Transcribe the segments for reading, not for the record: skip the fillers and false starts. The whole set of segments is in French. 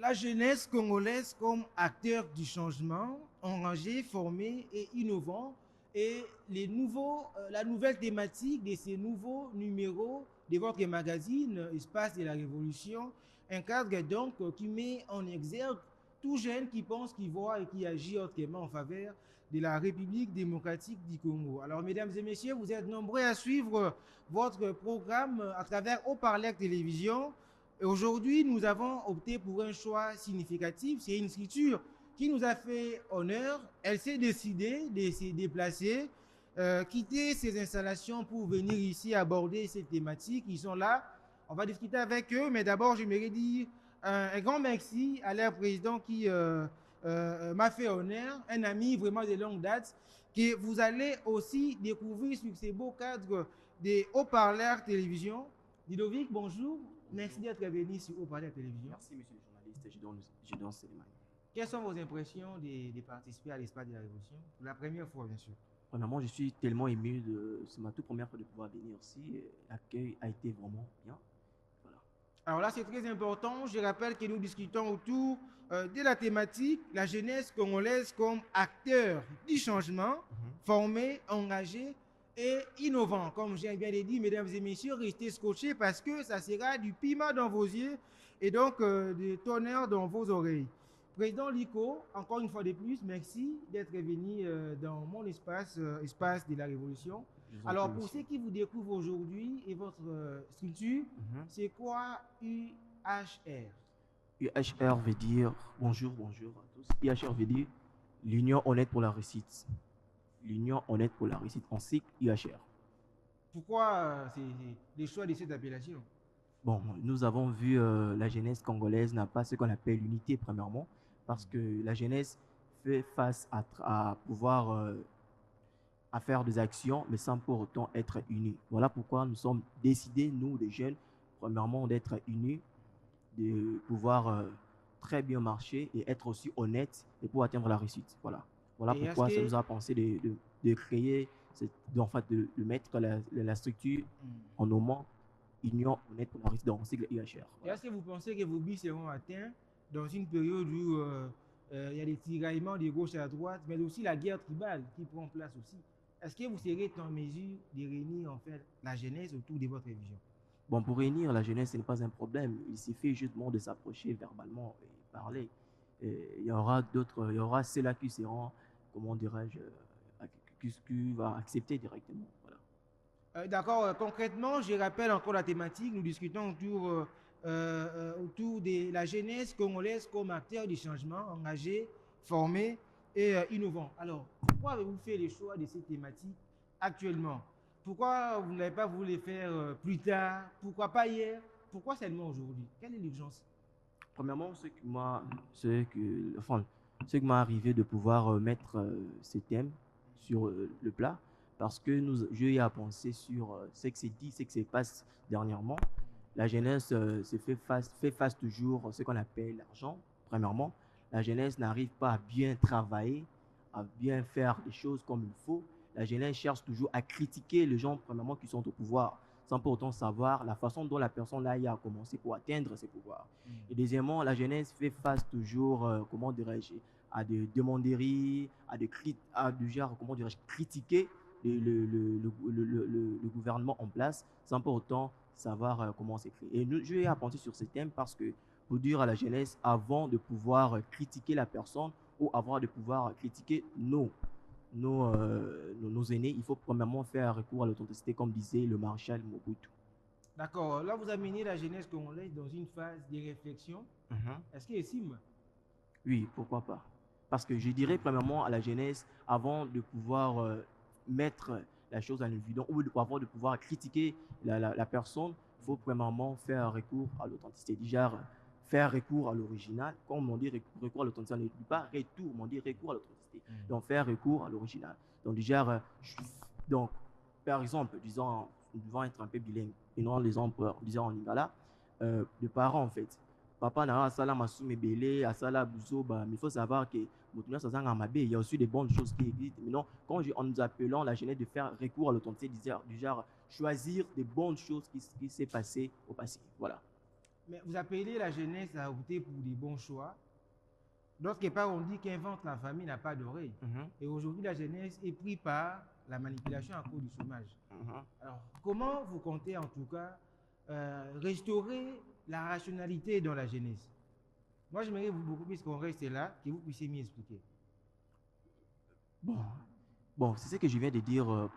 La jeunesse congolaise comme acteur du changement, engagé, formé et innovant, et la nouvelle thématique de ces nouveaux numéros de votre magazine Espace de la Révolution, un cadre donc qui met en exergue tout jeune qui pense, qui voit et qui agit autrement en faveur de la République démocratique du Congo. Alors, mesdames et messieurs, vous êtes nombreux à suivre votre programme à travers Haut-Parleur Télévision. Et aujourd'hui, nous avons opté pour un choix significatif. C'est une structure qui nous a fait honneur. Elle s'est décidée de se déplacer, quitter ses installations pour venir ici aborder ces thématiques. Ils sont là. On va discuter avec eux. Mais d'abord, j'aimerais dire un grand merci à leur président qui m'a fait honneur, un ami vraiment de longue date, que vous allez aussi découvrir sur ces beaux cadres des haut-parleurs télévision. Ludovic, bonjour. Merci Bonjour. d'être venu sur Haut-Parleur Télévision. Merci, monsieur le journaliste. Je donne Sélémani. Quelles sont vos impressions de participer à l'Espace de la Révolution? Pour la première fois, bien sûr. Premièrement, je suis tellement ému c'est ma toute première fois de pouvoir venir ici. L'accueil a été vraiment bien. Voilà. Alors là, c'est très important. Je rappelle que nous discutons autour de la thématique, la jeunesse congolaise comme acteur du changement, formé, engagé et innovant. Comme j'ai bien dit, mesdames et messieurs, restez scotchés parce que ça sera du piment dans vos yeux et donc du tonnerre dans vos oreilles. Président Lico, encore une fois de plus, merci d'être venu dans mon espace, espace de la Révolution. Alors, pour ceux qui vous découvrent aujourd'hui et votre structure, c'est quoi UHR? UHR veut dire bonjour, bonjour à tous. UHR veut dire l'Union honnête pour la réussite. L'Union honnête pour la réussite. En cycle UHR. Pourquoi c'est les choix de cette appellation? Bon, nous avons vu la jeunesse congolaise n'a pas ce qu'on appelle l'unité, premièrement, parce que la jeunesse fait face à pouvoir à faire des actions, mais sans pour autant être unis. Voilà pourquoi nous sommes décidés, nous, les jeunes, premièrement, d'être unis, de pouvoir très bien marcher et être aussi honnêtes et pour atteindre la réussite. Voilà. Voilà Et pourquoi ça nous a pensé de créer, en fait, de mettre la structure en nommant Union honnête pour la réussite dans le cycle UHR. Et Voilà. est-ce que vous pensez que vos buts seront atteints dans une période où il y a des tiraillements de gauche à droite, mais aussi la guerre tribale qui prend place aussi? Est-ce que vous serez en mesure de réunir en fait la jeunesse autour de votre vision? Bon, pour réunir la jeunesse, ce n'est pas un problème. Il suffit justement de s'approcher verbalement et parler. Et il y aura d'autres, il y aura ceux-là qui seront, comment dirais-je, qui va accepter directement. Voilà. D'accord, concrètement, je rappelle encore la thématique. Nous discutons autour de la jeunesse congolaise comme acteur du changement, engagé, formé et innovant. Alors, pourquoi avez-vous fait le choix de ces thématiques actuellement? Pourquoi vous n'avez pas voulu les faire plus tard? Pourquoi pas hier? Pourquoi seulement aujourd'hui? Quelle est l'urgence? Premièrement, ce qui m'a arrivé de pouvoir mettre ces thèmes sur le plat, parce que j'ai eu à penser sur ce qui s'est dit, ce qui se passe dernièrement. La jeunesse fait face toujours à ce qu'on appelle l'argent. Premièrement, la jeunesse n'arrive pas à bien travailler, à bien faire les choses comme il faut. La jeunesse cherche toujours à critiquer les gens, premièrement, qui sont au pouvoir, sans pour autant savoir la façon dont la personne là a commencé pour atteindre ses pouvoirs. Et deuxièmement, la jeunesse fait face toujours, comment dirais-je, à des demanderies, à du genre, comment dirais-je, critiquer le gouvernement en place, sans pour autant savoir comment c'est créé. Et je vais apprendre sur ce thème parce que pour dire à la jeunesse, avant de pouvoir critiquer la personne ou avant de pouvoir critiquer nos aînés, il faut premièrement faire recours à l'authenticité, comme disait le maréchal Mobutu. D'accord, là vous amenez la jeunesse congolaise dans une phase de réflexion. Est-ce qu'il estime? Oui, pourquoi pas. Parce que je dirais premièrement à la jeunesse, avant de pouvoir mettre la chose en évidence ou avant de pouvoir critiquer la personne, il faut premièrement faire recours à l'authenticité. Déjà, faire recours à l'original. Comme on dit recours à l'authenticité, on ne dit pas retour, on dit recours à l'authenticité. Donc, faire recours à l'original. Donc, déjà, donc, par exemple, disons, nous devons être un peu bilingue. Et non, les empereurs, disons en lingala, les parents, en fait. Papa n'a pas masumi belé, asala buzoba, mais il faut savoir que il y a aussi des bonnes choses qui existent. Mais non, en nous appelant la jeunesse de faire recours à l'authenticité, du genre choisir des bonnes choses qui s'est passé au passé. Voilà. Mais vous appelez la jeunesse à opter pour des bons choix. D'autre part, on dit qu'un ventre en famille n'a pas d'oreille. Et aujourd'hui, la jeunesse est prise par la manipulation à cause du chômage. Alors, comment vous comptez en tout cas restaurer la rationalité dans la jeunesse? Moi, j'aimerais beaucoup plus qu'on reste là, que vous puissiez m'y expliquer. Bon, c'est ce que je viens de dire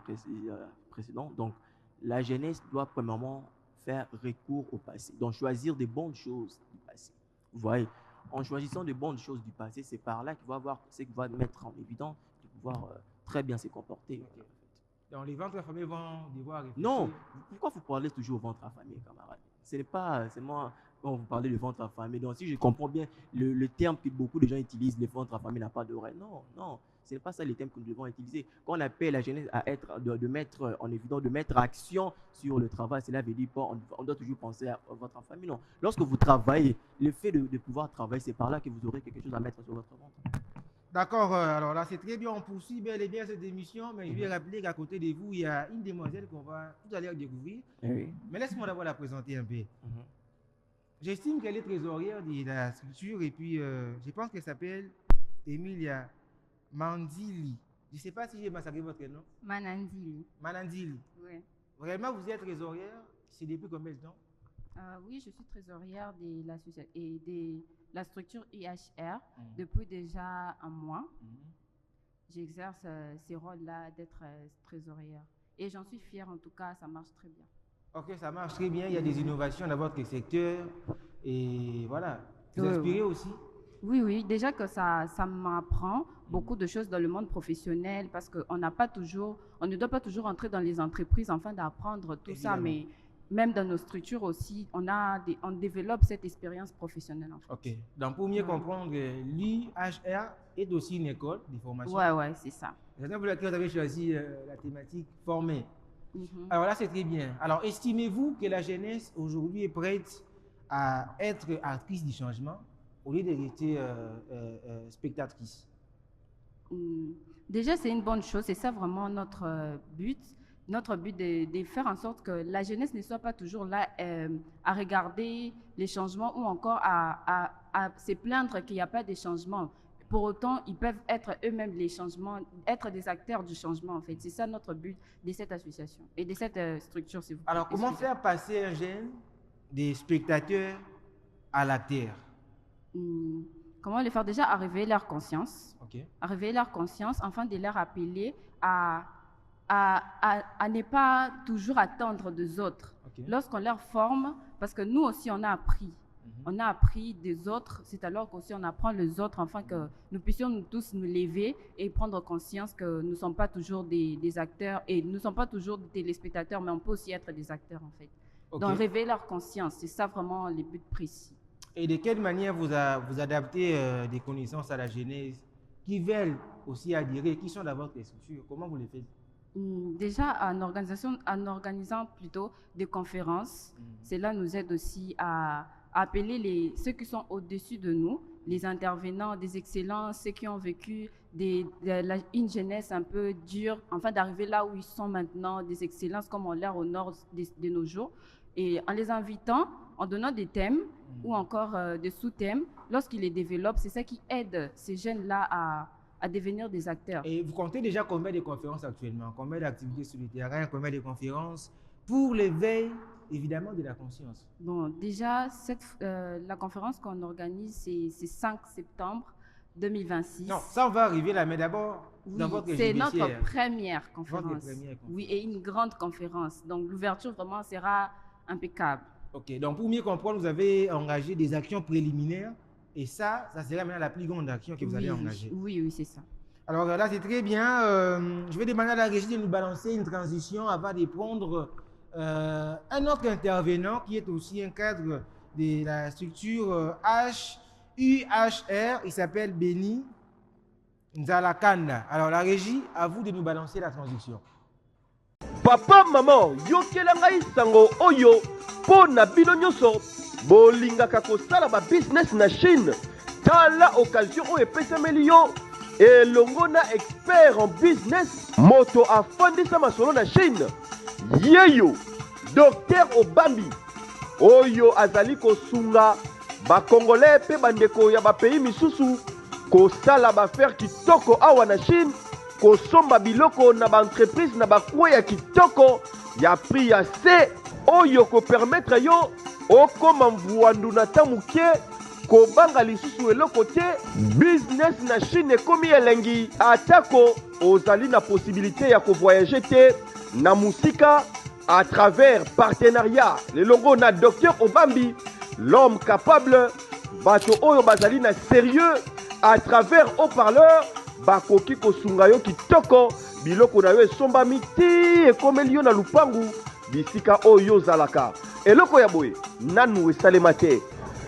précédent. Donc, la jeunesse doit premièrement faire recours au passé. Donc, choisir des bonnes choses du passé. Vous voyez, en choisissant des bonnes choses du passé, c'est par là qu'il va avoir ce qu'il va mettre en évidence de pouvoir très bien se comporter. Okay. Donc, les ventres affamés vont devoir réfléchir. Non, pourquoi vous parlez toujours au ventre affamé, camarade? Ce n'est pas seulement quand vous parlez de ventre affamé. Donc, si je comprends bien le terme que beaucoup de gens utilisent, le ventre affamé n'a pas d'oreille. Non. Ce n'est pas ça le terme que nous devons utiliser. Quand on appelle la jeunesse à être, de mettre en évidence, de mettre action sur le travail, cela veut dire pas, on doit toujours penser à votre famille. Non. Lorsque vous travaillez, le fait de pouvoir travailler, c'est par là que vous aurez quelque chose à mettre sur votre ventre. D'accord, alors là c'est très bien, on poursuit bel et bien cette émission, mais je vais rappeler qu'à côté de vous, il y a une demoiselle qu'on va tout à l'heure découvrir. Oui. Mais laisse-moi d'abord la présenter un peu. J'estime qu'elle est trésorière de la structure et puis je pense qu'elle s'appelle Emilia Mandili. Je ne sais pas si j'ai massacré votre nom. Manandili. Manandili. Oui. Vraiment, vous êtes trésorière? C'est depuis combien de temps? Oui, je suis trésorière de la structure IHR depuis déjà un mois. J'exerce ces rôles-là d'être trésorière. Et j'en suis fière, en tout cas, ça marche très bien. Ok, ça marche très bien. Il y a des innovations dans votre secteur. Et voilà. Vous inspirez aussi? Oui, déjà que ça m'apprend beaucoup de choses dans le monde professionnel parce qu'on ne doit pas toujours entrer dans les entreprises afin d'apprendre tout ça, mais même dans nos structures aussi, on développe cette expérience professionnelle. En fait. Ok. Donc, pour mieux comprendre, l'IHR est aussi une école de formation. Oui, c'est ça. C'est la raison pour laquelle vous avez choisi la thématique former. Alors là, c'est très bien. Alors, estimez-vous que la jeunesse aujourd'hui est prête à être actrice du changement au lieu de rester spectatrice? Déjà, c'est une bonne chose. C'est ça vraiment notre but. Notre but de faire en sorte que la jeunesse ne soit pas toujours là à regarder les changements ou encore à se plaindre qu'il n'y a pas de changements. Pour autant, ils peuvent être eux-mêmes les changements, être des acteurs du changement en fait. C'est ça notre but de cette association et de cette structure. Si vous Alors, comment faire passer un jeune des spectateurs à l'acteur? Comment les faire déjà à réveiller leur conscience, à réveiller leur conscience, afin de leur appeler à ne pas toujours attendre des autres. Lorsqu'on leur forme, parce que nous aussi on a appris des autres, c'est alors qu'aussi on apprend les autres afin que nous puissions nous tous nous lever et prendre conscience que nous ne sommes pas toujours des acteurs et nous ne sommes pas toujours des téléspectateurs, mais on peut aussi être des acteurs en fait. Donc réveiller leur conscience, c'est ça vraiment les buts précis. Et de quelle manière vous adaptez des connaissances à la jeunesse qui veulent aussi adhérer, qui sont dans votre structure? Comment vous les faites? Déjà, en organisant plutôt des conférences, cela nous aide aussi à appeler ceux qui sont au-dessus de nous, les intervenants, des excellents, ceux qui ont vécu une jeunesse un peu dure, enfin d'arriver là où ils sont maintenant, des excellences comme on l'air au nord de nos jours. Et en les invitant, en donnant des thèmes ou encore des sous-thèmes, lorsqu'ils les développent, c'est ça qui aide ces jeunes-là à devenir des acteurs. Et vous comptez déjà combien de conférences actuellement? Combien d'activités sur le terrain? Combien de conférences pour l'éveil, évidemment, de la conscience? Bon, déjà, la conférence qu'on organise, c'est 5 septembre 2026. Non, ça on va arriver là, mais d'abord, dans votre c'est notre première conférence. Oui, et une grande conférence. Donc, l'ouverture vraiment sera impeccable. Ok, donc pour mieux comprendre, vous avez engagé des actions préliminaires et ça sera maintenant la plus grande action que vous allez engager. Oui, c'est ça. Alors là, c'est très bien. Je vais demander à la régie de nous balancer une transition avant de prendre un autre intervenant qui est aussi un cadre de la structure UHR. Il s'appelle Béni Nzalakanda. Alors la régie, à vous de nous balancer la transition. Papa, maman, yokelanga isango oyo po na bino nyonso bolingaka kosala ba business na Chine. Tala occasion oyo epesameli yo elongo na expert en business moto afandisa masolo na Chine. Yeyo Dr Obambi oyo azali kosunga bakongolais mpe bandeko ya bapays misusu kosala bafere kitoko awa na Chine, kosomba biloko na baentreprise na bakwe ya kitoko ya prix ya se oyo kopermettre yo okoma mvuwandu na ta moke kobanga lisusu eloko te. Business na Chine ekomi elengi atako ozali na possibilité ya kovoyager te na musika à travers partenariat lelongo na Dr Obambi, l'homme capable, bato oyo bazali na sérieux à travers haut-parleur bakoki kosunga yo kitoko biloko na yo esombami ti ekomeli yo na lupangu bisika oyo zalaka. Eloko ya boye nanu esalema te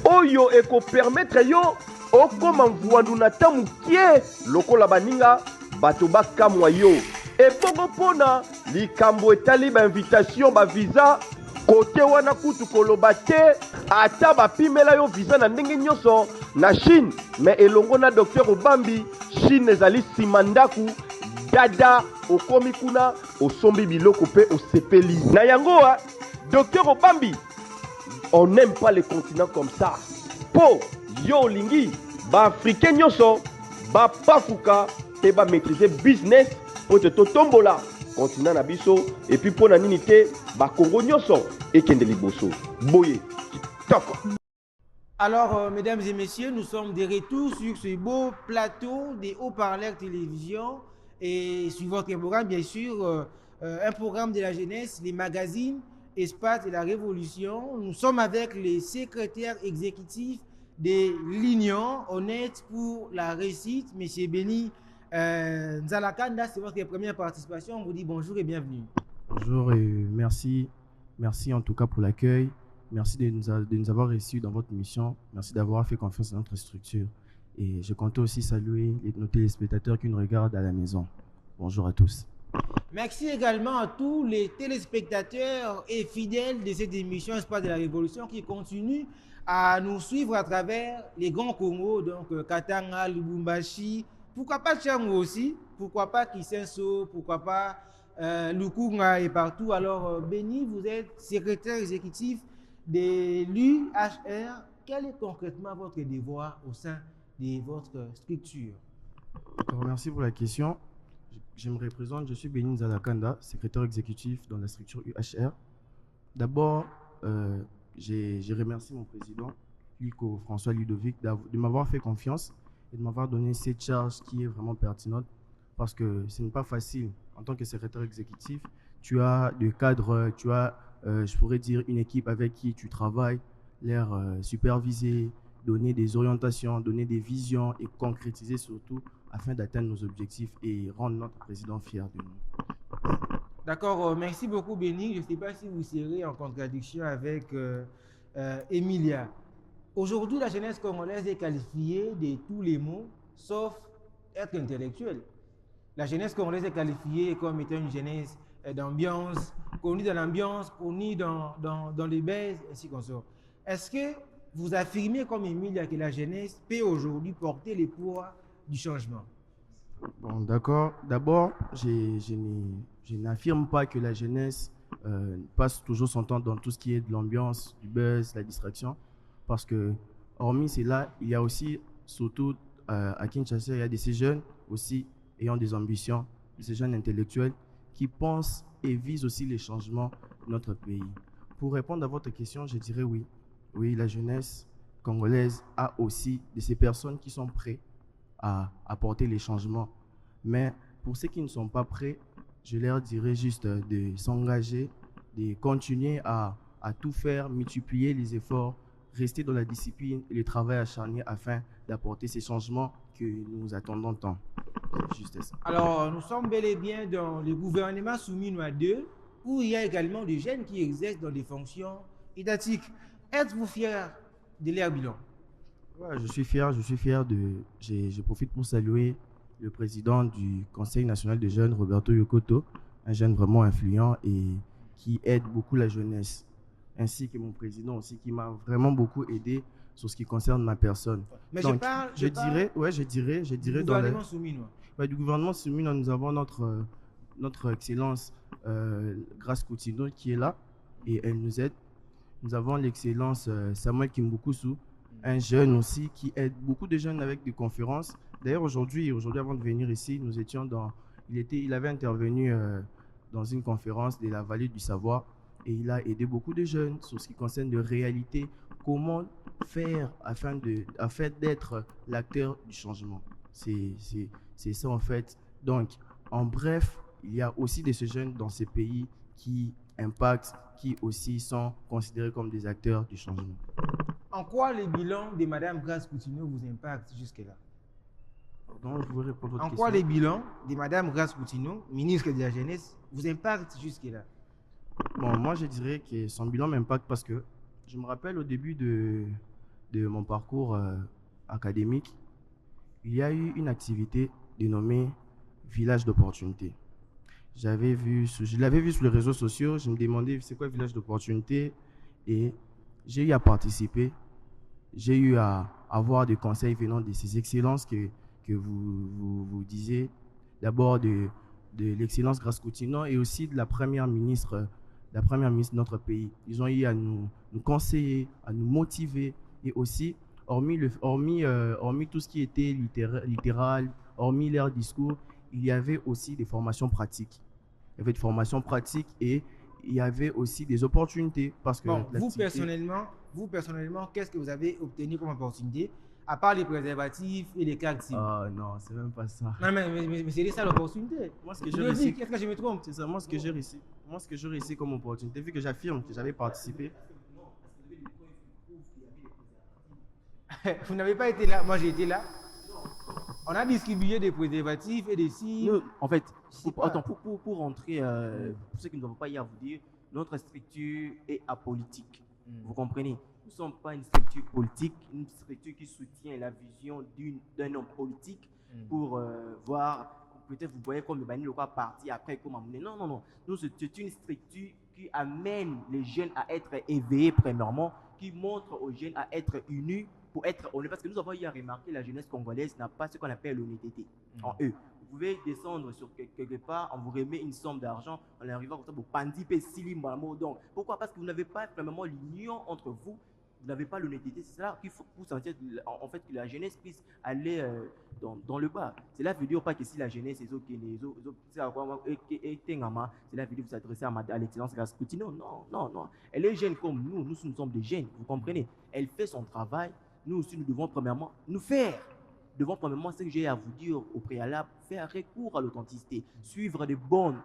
oyo ekopermettre yo okoma mvuwandu na ta mokie lokola baninga bato bakamwa yo. Ebongo mpona likambo etali bainvitation bavisa kote wana kutu koloba te ata bapimela yo visa na ndenge nyonso na Chine, me elongo na Dr Obambi Chine ezali nsima ndaku dada okomi kuna osombi biloko pe osepeli na yango. Dr Obambi, on n'aime pas les continents comme ça. Po yo lingi ba africain nyonso ba pafuka te ba maîtriser business po te tombola continent na biso et puis pona nini te ba Congo nyonso ekende liboso boye kitoko. Alors, mesdames et messieurs, nous sommes de retour sur ce beau plateau des haut-parleurs télévision et sur votre programme, bien sûr, un programme de la jeunesse, les magazines, Espace et la Révolution. Nous sommes avec les secrétaires exécutifs de l'Union honnête pour la réussite, M. Béni Nzalakanda. C'est votre première participation. On vous dit bonjour et bienvenue. Bonjour et merci. Merci en tout cas pour l'accueil. Merci de nous avoir reçus dans votre mission. Merci d'avoir fait confiance à notre structure. Et je compte aussi saluer nos téléspectateurs qui nous regardent à la maison. Bonjour à tous. Merci également à tous les téléspectateurs et fidèles de cette émission Espace de la Révolution qui continuent à nous suivre à travers les grands Congo, donc Katanga, Lubumbashi, pourquoi pas Tchango aussi, pourquoi pas Kisenso, pourquoi pas Lukunga et partout. Alors Béni, vous êtes secrétaire exécutif de l'UHR. Quel est concrètement votre devoir au sein de votre structure? Merci pour la question. Je me représente, je suis Béni Nzalakanda, secrétaire exécutif dans la structure UHR. D'abord, je remercie mon président, Luco François Ludovic, de m'avoir fait confiance et de m'avoir donné cette charge qui est vraiment pertinente parce que ce n'est pas facile. En tant que secrétaire exécutif, tu as des cadres, tu as, je pourrais dire, une équipe avec qui tu travailles, l'air superviser, donner des orientations, donner des visions et concrétiser surtout afin d'atteindre nos objectifs et rendre notre président fier de nous. D'accord, merci beaucoup Béni. Je ne sais pas si vous serez en contradiction avec Emilia. Aujourd'hui, la jeunesse congolaise est qualifiée de tous les mots, sauf être intellectuelle. La jeunesse congolaise est qualifiée comme étant une jeunesse d'ambiance, connue dans l'ambiance, connue dans les baises, ainsi qu'on sort. Est-ce que vous affirmez comme Emilia que la jeunesse peut aujourd'hui porter les poids du changement? Bon, d'accord. D'abord, je n'affirme pas que la jeunesse passe toujours son temps dans tout ce qui est de l'ambiance, du buzz, la distraction, parce que, hormis cela, il y a aussi, surtout à Kinshasa, il y a de ces jeunes aussi ayant des ambitions, de ces jeunes intellectuels qui pensent et visent aussi les changements de notre pays. Pour répondre à votre question, je dirais oui. Oui, la jeunesse congolaise a aussi de ces personnes qui sont prêtes à apporter les changements. Mais pour ceux qui ne sont pas prêts, je leur dirais juste de s'engager, de continuer à tout faire, multiplier les efforts, rester dans la discipline et le travail acharné afin d'apporter ces changements que nous attendons tant. Juste ça. Alors, nous sommes bel et bien dans le gouvernement Souminois 2, où il y a également des jeunes qui exercent dans des fonctions étatiques. Êtes-vous fier de leur bilan? Ouais, je suis fier je profite pour saluer le président du Conseil national des jeunes, Roberto Yokoto, un jeune vraiment influent et qui aide beaucoup la jeunesse, ainsi que mon président aussi, qui m'a vraiment beaucoup aidé sur ce qui concerne ma personne. Mais donc, je dirais du gouvernement souminois. Du gouvernement souminois, nous avons notre excellence Grâce Coutinho qui est là et elle nous aide. Nous avons l'excellence Samuel Kimbukusu, un jeune aussi qui aide beaucoup de jeunes avec des conférences. D'ailleurs, aujourd'hui, avant de venir ici, nous étions il avait intervenu dans une conférence de la vallée du savoir et il a aidé beaucoup de jeunes sur ce qui concerne de réalité, comment faire afin d'être l'acteur du changement. C'est ça en fait. Donc, en bref, il y a aussi de ces jeunes dans ces pays qui impactent, qui aussi sont considérés comme des acteurs du changement. En quoi le bilan de Mme Grace Coutinho vous impacte jusque-là? Donc, je vous réponds à votre En question. quoi le bilan de Mme Grace Coutinho, ministre de la Jeunesse, vous impacte jusque-là? Bon, moi, je dirais que son bilan m'impacte parce que je me rappelle au début de mon parcours académique, il y a eu une activité dénommée Village d'opportunité. Je l'avais vu sur les réseaux sociaux, je me demandais c'est quoi Village d'opportunité et j'ai eu à participer, j'ai eu à avoir des conseils venant de ces excellences que vous disiez, d'abord de l'excellence Grace Coutinho et aussi de la première ministre de notre pays. Ils ont eu à nous conseiller, à nous motiver et aussi, hormis tout ce qui était littéral, hormis leur discours, il y avait aussi des formations pratiques. Il y avait des formations pratiques et il y avait aussi des opportunités. Parce que vous personnellement, qu'est-ce que vous avez obtenu comme opportunité, à part les préservatifs et les cartes SIM? Non, c'est même pas ça. Non, mais c'est ça l'opportunité. Moi, ce que j'ai réussi, qu'est-ce que je me trompe? c'est ça, moi, ce que j'ai réussi comme opportunité, vu que j'affirme que j'avais participé. Vous n'avez pas été là, moi j'ai été là. On a distribué des préservatifs et des cibles. En fait, pour rentrer, pour ceux qui ne doivent pas y à vous dire, notre structure est apolitique. Vous comprenez? Nous ne sommes pas une structure politique, une structure qui soutient la vision d'un homme politique pour voir, peut-être vous voyez comme le Bani Loka parti après comme amener. Non. Nous, c'est une structure qui amène les jeunes à être éveillés premièrement, qui montre aux jeunes à être unis pour être honnêtes. Parce que nous avons eu à remarquer la jeunesse congolaise n'a pas ce qu'on appelle l'honnêteté en eux. Vous pouvez descendre sur quelque part, on vous remet une somme d'argent, on arrive à vous pandiper silim. Donc, pourquoi? Parce que vous n'avez pas vraiment l'union entre vous. Vous n'avez pas l'honnêteté. C'est là qu'il faut vous sentir en fait que la jeunesse puisse aller dans le bas. Cela veut dire pas que si la jeunesse est cela veut dire vous adresser à l'excellence Grace Coutinho. Non. Elle est jeune comme nous. Nous sommes des jeunes. Vous comprenez? Elle fait son travail. Nous aussi, nous devons premièrement nous faire. Devons premièrement, ce que j'ai à vous dire au préalable, faire recours à l'authenticité, suivre des bonnes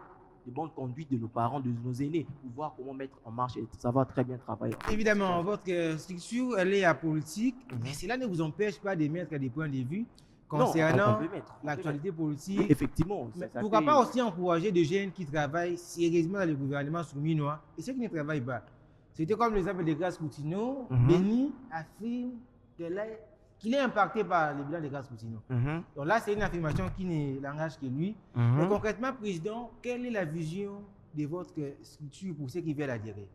conduites de nos parents, de nos aînés, pour voir comment mettre en marche et savoir très bien travailler. Évidemment, votre structure, elle est apolitique, mais cela ne vous empêche pas d'émettre des points de vue concernant l'actualité politique. Effectivement. Pourquoi pas aussi encourager des jeunes qui travaillent sérieusement dans le gouvernement souminois et ceux qui ne travaillent pas? C'était comme l'exemple de Grace Coutinho. Béni affirme qu'il est impacté par le bilan de Grace Coutinho. Donc là, c'est une affirmation qui ne l'engage que lui. Mais concrètement, Président, quelle est la vision de votre structure pour ceux qui veulent adhérer?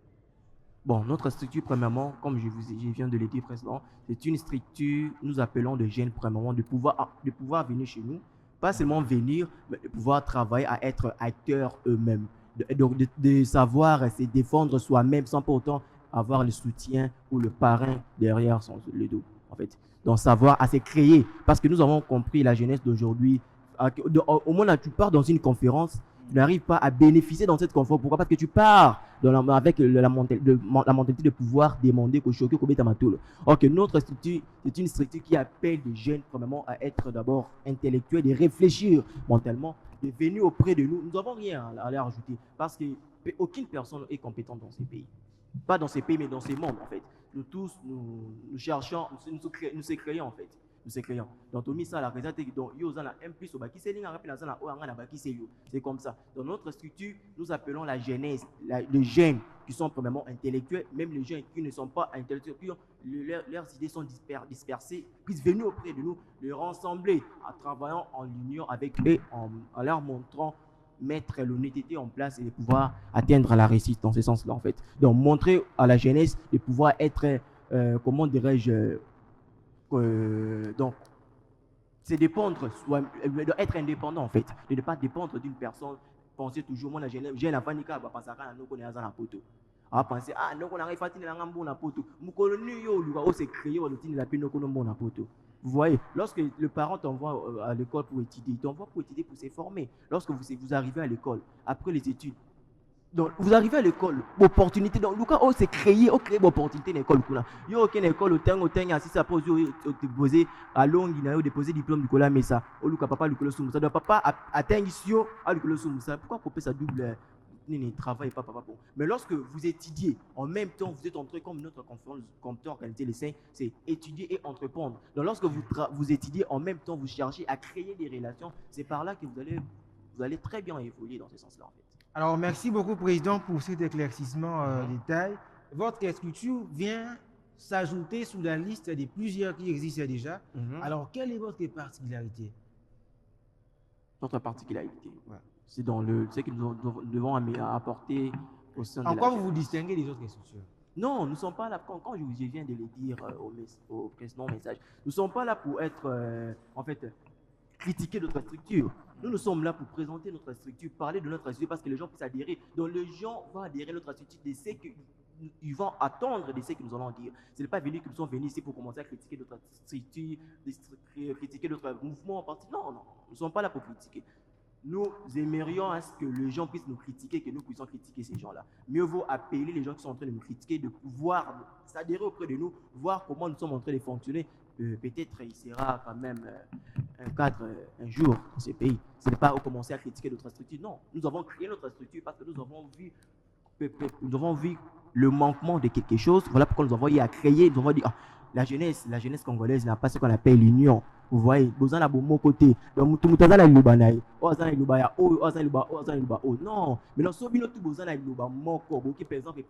Bon, notre structure, premièrement, comme je viens de le dire précédemment, c'est une structure, nous appelons de jeunes, premièrement, de pouvoir venir chez nous. Pas seulement venir, mais de pouvoir travailler à être acteurs eux-mêmes. De savoir se défendre soi-même sans pour autant avoir le soutien ou le parrain derrière le dos, en fait. Donc, savoir à se créer. Parce que nous avons compris la jeunesse d'aujourd'hui. Au moins, là, tu pars dans une conférence, tu n'arrives pas à bénéficier dans cette conférence. Pourquoi? Parce que tu pars avec la mentalité de pouvoir demander qu'au choquer, qu'au bétamatul. Ok, notre structure, c'est une structure qui appelle les jeunes, premièrement, à être d'abord intellectuels, de réfléchir mentalement, de venir auprès de nous. Nous n'avons rien à leur ajouter. Parce qu'aucune personne est compétente dans ces pays. Pas dans ces pays, mais dans ces mondes, en fait. Nous tous, nous cherchons, nous se créons, en fait. Nous se créons. Donc, on a mis ça à la réalité. Donc, il y a un plus au baki, c'est comme ça. Dans notre structure, nous appelons la jeunesse, les jeunes qui sont premièrement intellectuels, même les jeunes qui ne sont pas intellectuels, leurs idées sont dispersées, puissent venir auprès de nous, les rassembler, en travaillant en union avec eux, en leur montrant mettre l'honnêteté en place et de pouvoir atteindre la réussite dans ce sens-là, en fait. Donc, montrer à la jeunesse de pouvoir être, comment dirais-je, donc, c'est dépendre, être indépendant, en fait, de ne pas dépendre d'une personne, penser toujours, moi, la jeune, j'ai la panica, parce que nous connaissons la photo. On va penser, ah, non, on arrive à faire un bon poto. Mon colonel, on s'est créé, on a fait un bon poto. Vous voyez, lorsque le parent t'envoie à l'école pour étudier, il t'envoie pour étudier, pour se former. Lorsque vous arrivez à l'école, après les études, donc vous arrivez à l'école, opportunité. Donc, Lucas, on s'est créé, on crée une opportunité dans l'école. Il n'y a aucune école, au temps, si ça pose, déposer à Long, il a déposé diplôme du Cola Mesa. Oh, Lucas, papa, Lucas, Soumoussa. Donc, papa atteint ici, à Lucas, Soumoussa. Pourquoi couper sa double travail, papa, papa. Mais lorsque vous étudiez, en même temps, vous êtes entré comme notre compteur en qualité de saint, c'est étudier et entreprendre. Donc, lorsque vous étudiez, en même temps, vous cherchez à créer des relations, c'est par là que vous allez très bien évoluer dans ce sens-là, en fait. Alors, merci beaucoup, Président, pour cet éclaircissement détail. Votre structure vient s'ajouter sous la liste des plusieurs qui existent déjà. Alors, quelle est votre particularité? Notre particularité, c'est dans ce que nous devons apporter au sein de en quoi vous vous distinguez des autres structures? Non, nous ne sommes pas là, quand je viens de le dire au précédent message, nous ne sommes pas là pour être, en fait, critiquer notre structure. Nous sommes là pour présenter notre structure, parler de notre structure parce que les gens puissent adhérer. Donc les gens vont adhérer à notre structure de ce qu'ils vont attendre de ce que nous allons dire. Ce n'est pas venu que nous sommes venus ici pour commencer à critiquer notre structure, critiquer notre mouvement en partie. Non, nous ne sommes pas là pour critiquer. Nous aimerions à ce que les gens puissent nous critiquer, que nous puissions critiquer ces gens-là. Mieux vaut appeler les gens qui sont en train de nous critiquer, de pouvoir s'adhérer auprès de nous, voir comment nous sommes en train de fonctionner. Peut-être il sera quand même un cadre un jour dans ce pays. Ce n'est pas commencer à critiquer notre structure. Non, nous avons créé notre structure parce que nous avons vu le manquement de quelque chose. Voilà pourquoi nous avons eu à créer. Nous avons dit, la jeunesse congolaise n'a pas ce qu'on appelle l'union. Vous voyez, besoin de mon côté. Donc, tout le monde a le banaï. Oh, ça le baya. Oh, ça le baya. Oh, ça le baya. Oh, non. Mais dans ce cas, tout besoin de le baya. Mon corps, par exemple,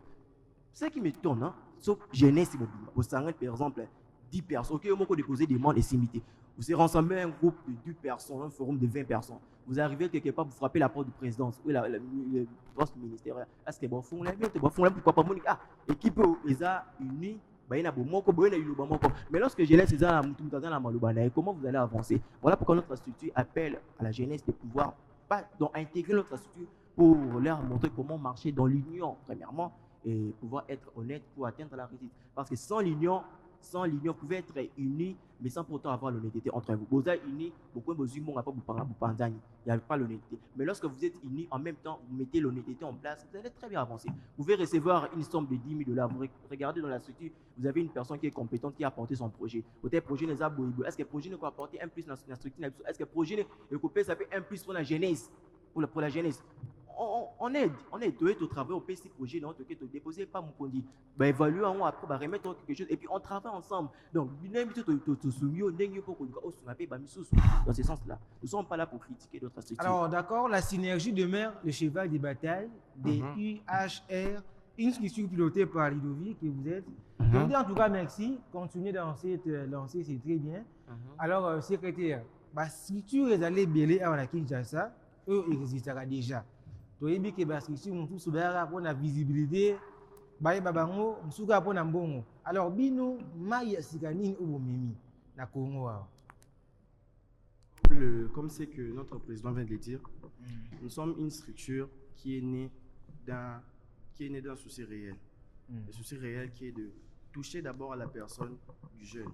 ce qui m'étonne, hein, sauf jeunesse, au Sangal, par exemple, 10 personnes. Ok, on peut déposer des demandes et s'imiter. Vous êtes rassemblé un groupe de 2 personnes, un forum de 20 personnes. Vous arrivez quelque part, vous frappez la porte du président, ou le poste ministériel. Est-ce que bon fond là, pourquoi pas Monique? Ah, équipe ESA unie. Mais lorsque je laisse ça comment vous allez avancer? Voilà pourquoi notre structure appelle à la jeunesse de pouvoir intégrer notre structure pour leur montrer comment marcher dans l'union, premièrement, et pouvoir être honnête pour atteindre la réussite. Parce que sans l'union, vous pouvez être unis, mais sans pourtant avoir l'honnêteté entre vous. Vous êtes unis, il n'y a pas l'honnêteté. Mais lorsque vous êtes unis, en même temps, vous mettez l'honnêteté en place, vous allez très bien avancer. Vous pouvez recevoir une somme de 10 000 $. Vous regardez dans la structure, vous avez une personne qui est compétente, qui a apporté son projet. Peut-être le projet n'est pas bon. Est-ce que le projet peut apporter un plus dans la structure? Est-ce que le projet ça fait un plus pour la jeunesse? Pour la jeunesse. On aide au travail au PC projet, donc tu déposer pas mon conduit. Évaluons après, remettre quelque chose et puis on travaille ensemble. Donc, dans ce sens-là, nous ne sommes pas là pour critiquer d'autres structures. Alors, d'accord, la synergie demeure le cheval des batailles des UHR, une structure pilotée par Ludovic que vous êtes. Je vous dis en tout cas merci, continuez dans cette lancée, c'est très bien. Alors, secrétaire, la structure est allée belé à la Kinshasa, eux, ils existera déjà. Tu as dit que la structure, on trouve pour la visibilité, alors, bino, maïa sikanine ou mimi, la Congo. Comme c'est que notre président vient de le dire, nous sommes une structure qui est née d'un souci réel. Le souci réel qui est de toucher d'abord à la personne du jeune.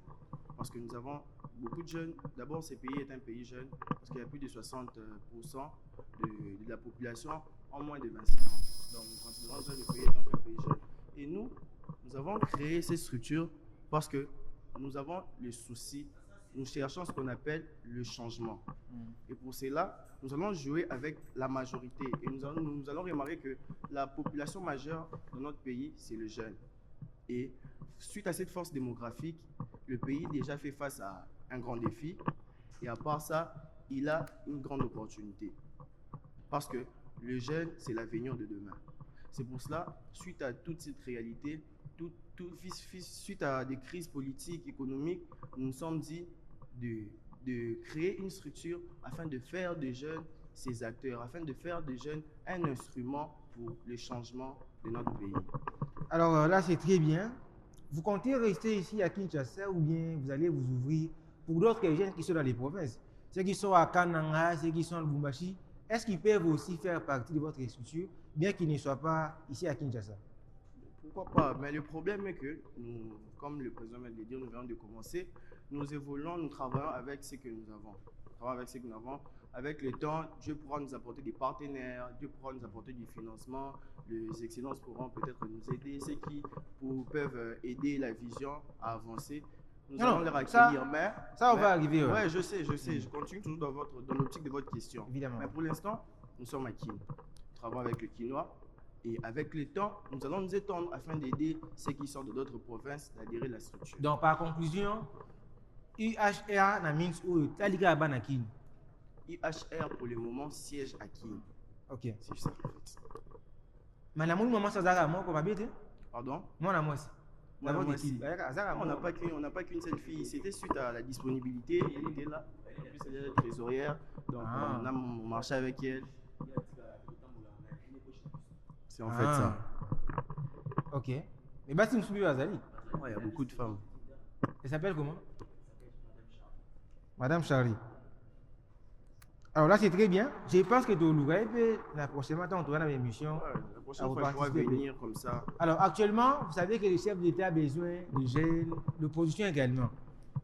Parce que nous avons beaucoup de jeunes. D'abord, ce pays est un pays jeune, parce qu'il y a plus de 60% de la population en moins de 25 ans. Donc, nous considérons que le pays est un pays jeune. Et nous avons créé ces structures parce que nous avons le souci, nous cherchons ce qu'on appelle le changement. Et pour cela, nous allons jouer avec la majorité. Et nous allons remarquer que la population majeure de notre pays, c'est le jeune. Et suite à cette force démographique, le pays déjà fait face à un grand défi. Et à part ça, il a une grande opportunité. Parce que le jeune, c'est l'avenir de demain. C'est pour cela, suite à toute cette réalité, suite à des crises politiques, économiques, nous nous sommes dit de créer une structure afin de faire des jeunes ces acteurs, afin de faire des jeunes un instrument pour le changement de notre pays. Alors là, c'est très bien. Vous comptez rester ici à Kinshasa ou bien vous allez vous ouvrir pour d'autres jeunes qui sont dans les provinces? Ceux qui sont à Kananga, ceux qui sont à Lubumbashi, est-ce qu'ils peuvent aussi faire partie de votre structure, bien qu'ils ne soient pas ici à Kinshasa? pourquoi pas? Mais le problème est que nous, comme le président vient de le dire, nous venons de commencer, nous évoluons, nous travaillons avec ce que nous avons. Nous travaillons avec ce que nous avons. Avec le temps, Dieu pourra nous apporter des partenaires, Dieu pourra nous apporter du financement, les excellences pourront peut-être nous aider, ceux qui peuvent aider la vision à avancer. Nous allons les accueillir, ça va arriver. Ouais, je sais, je continue toujours dans l'optique de votre question. Évidemment. Mais pour l'instant, nous sommes à Kin. Nous travaillons avec le quinoa. Et avec le temps, nous allons nous étendre afin d'aider ceux qui sortent d'autres provinces d'adhérer à la structure. Donc, par conclusion, UHR na Minsk ou Talika Abanakin. UHR pour le moment siège à Kin. Ok. C'est ça en fait. Mais la maman Sazara, moi, comme habite. Pardon? Moi, moi aussi. On n'a pas qu'une seule fille. C'était suite à la disponibilité. Elle était là. En plus, elle est trésorière. Donc, on a marché avec elle. C'est en fait ça. Ok. Mais Bassim Soubi Azali. Il y a beaucoup de femmes. Elle s'appelle comment? Madame Charlie. Alors là, c'est très bien. Je pense que la prochaine fois, on aura une émission. La prochaine fois, je pourrais venir comme ça. Alors actuellement, vous savez que le chef d'État a besoin de jeunes, l'opposition également.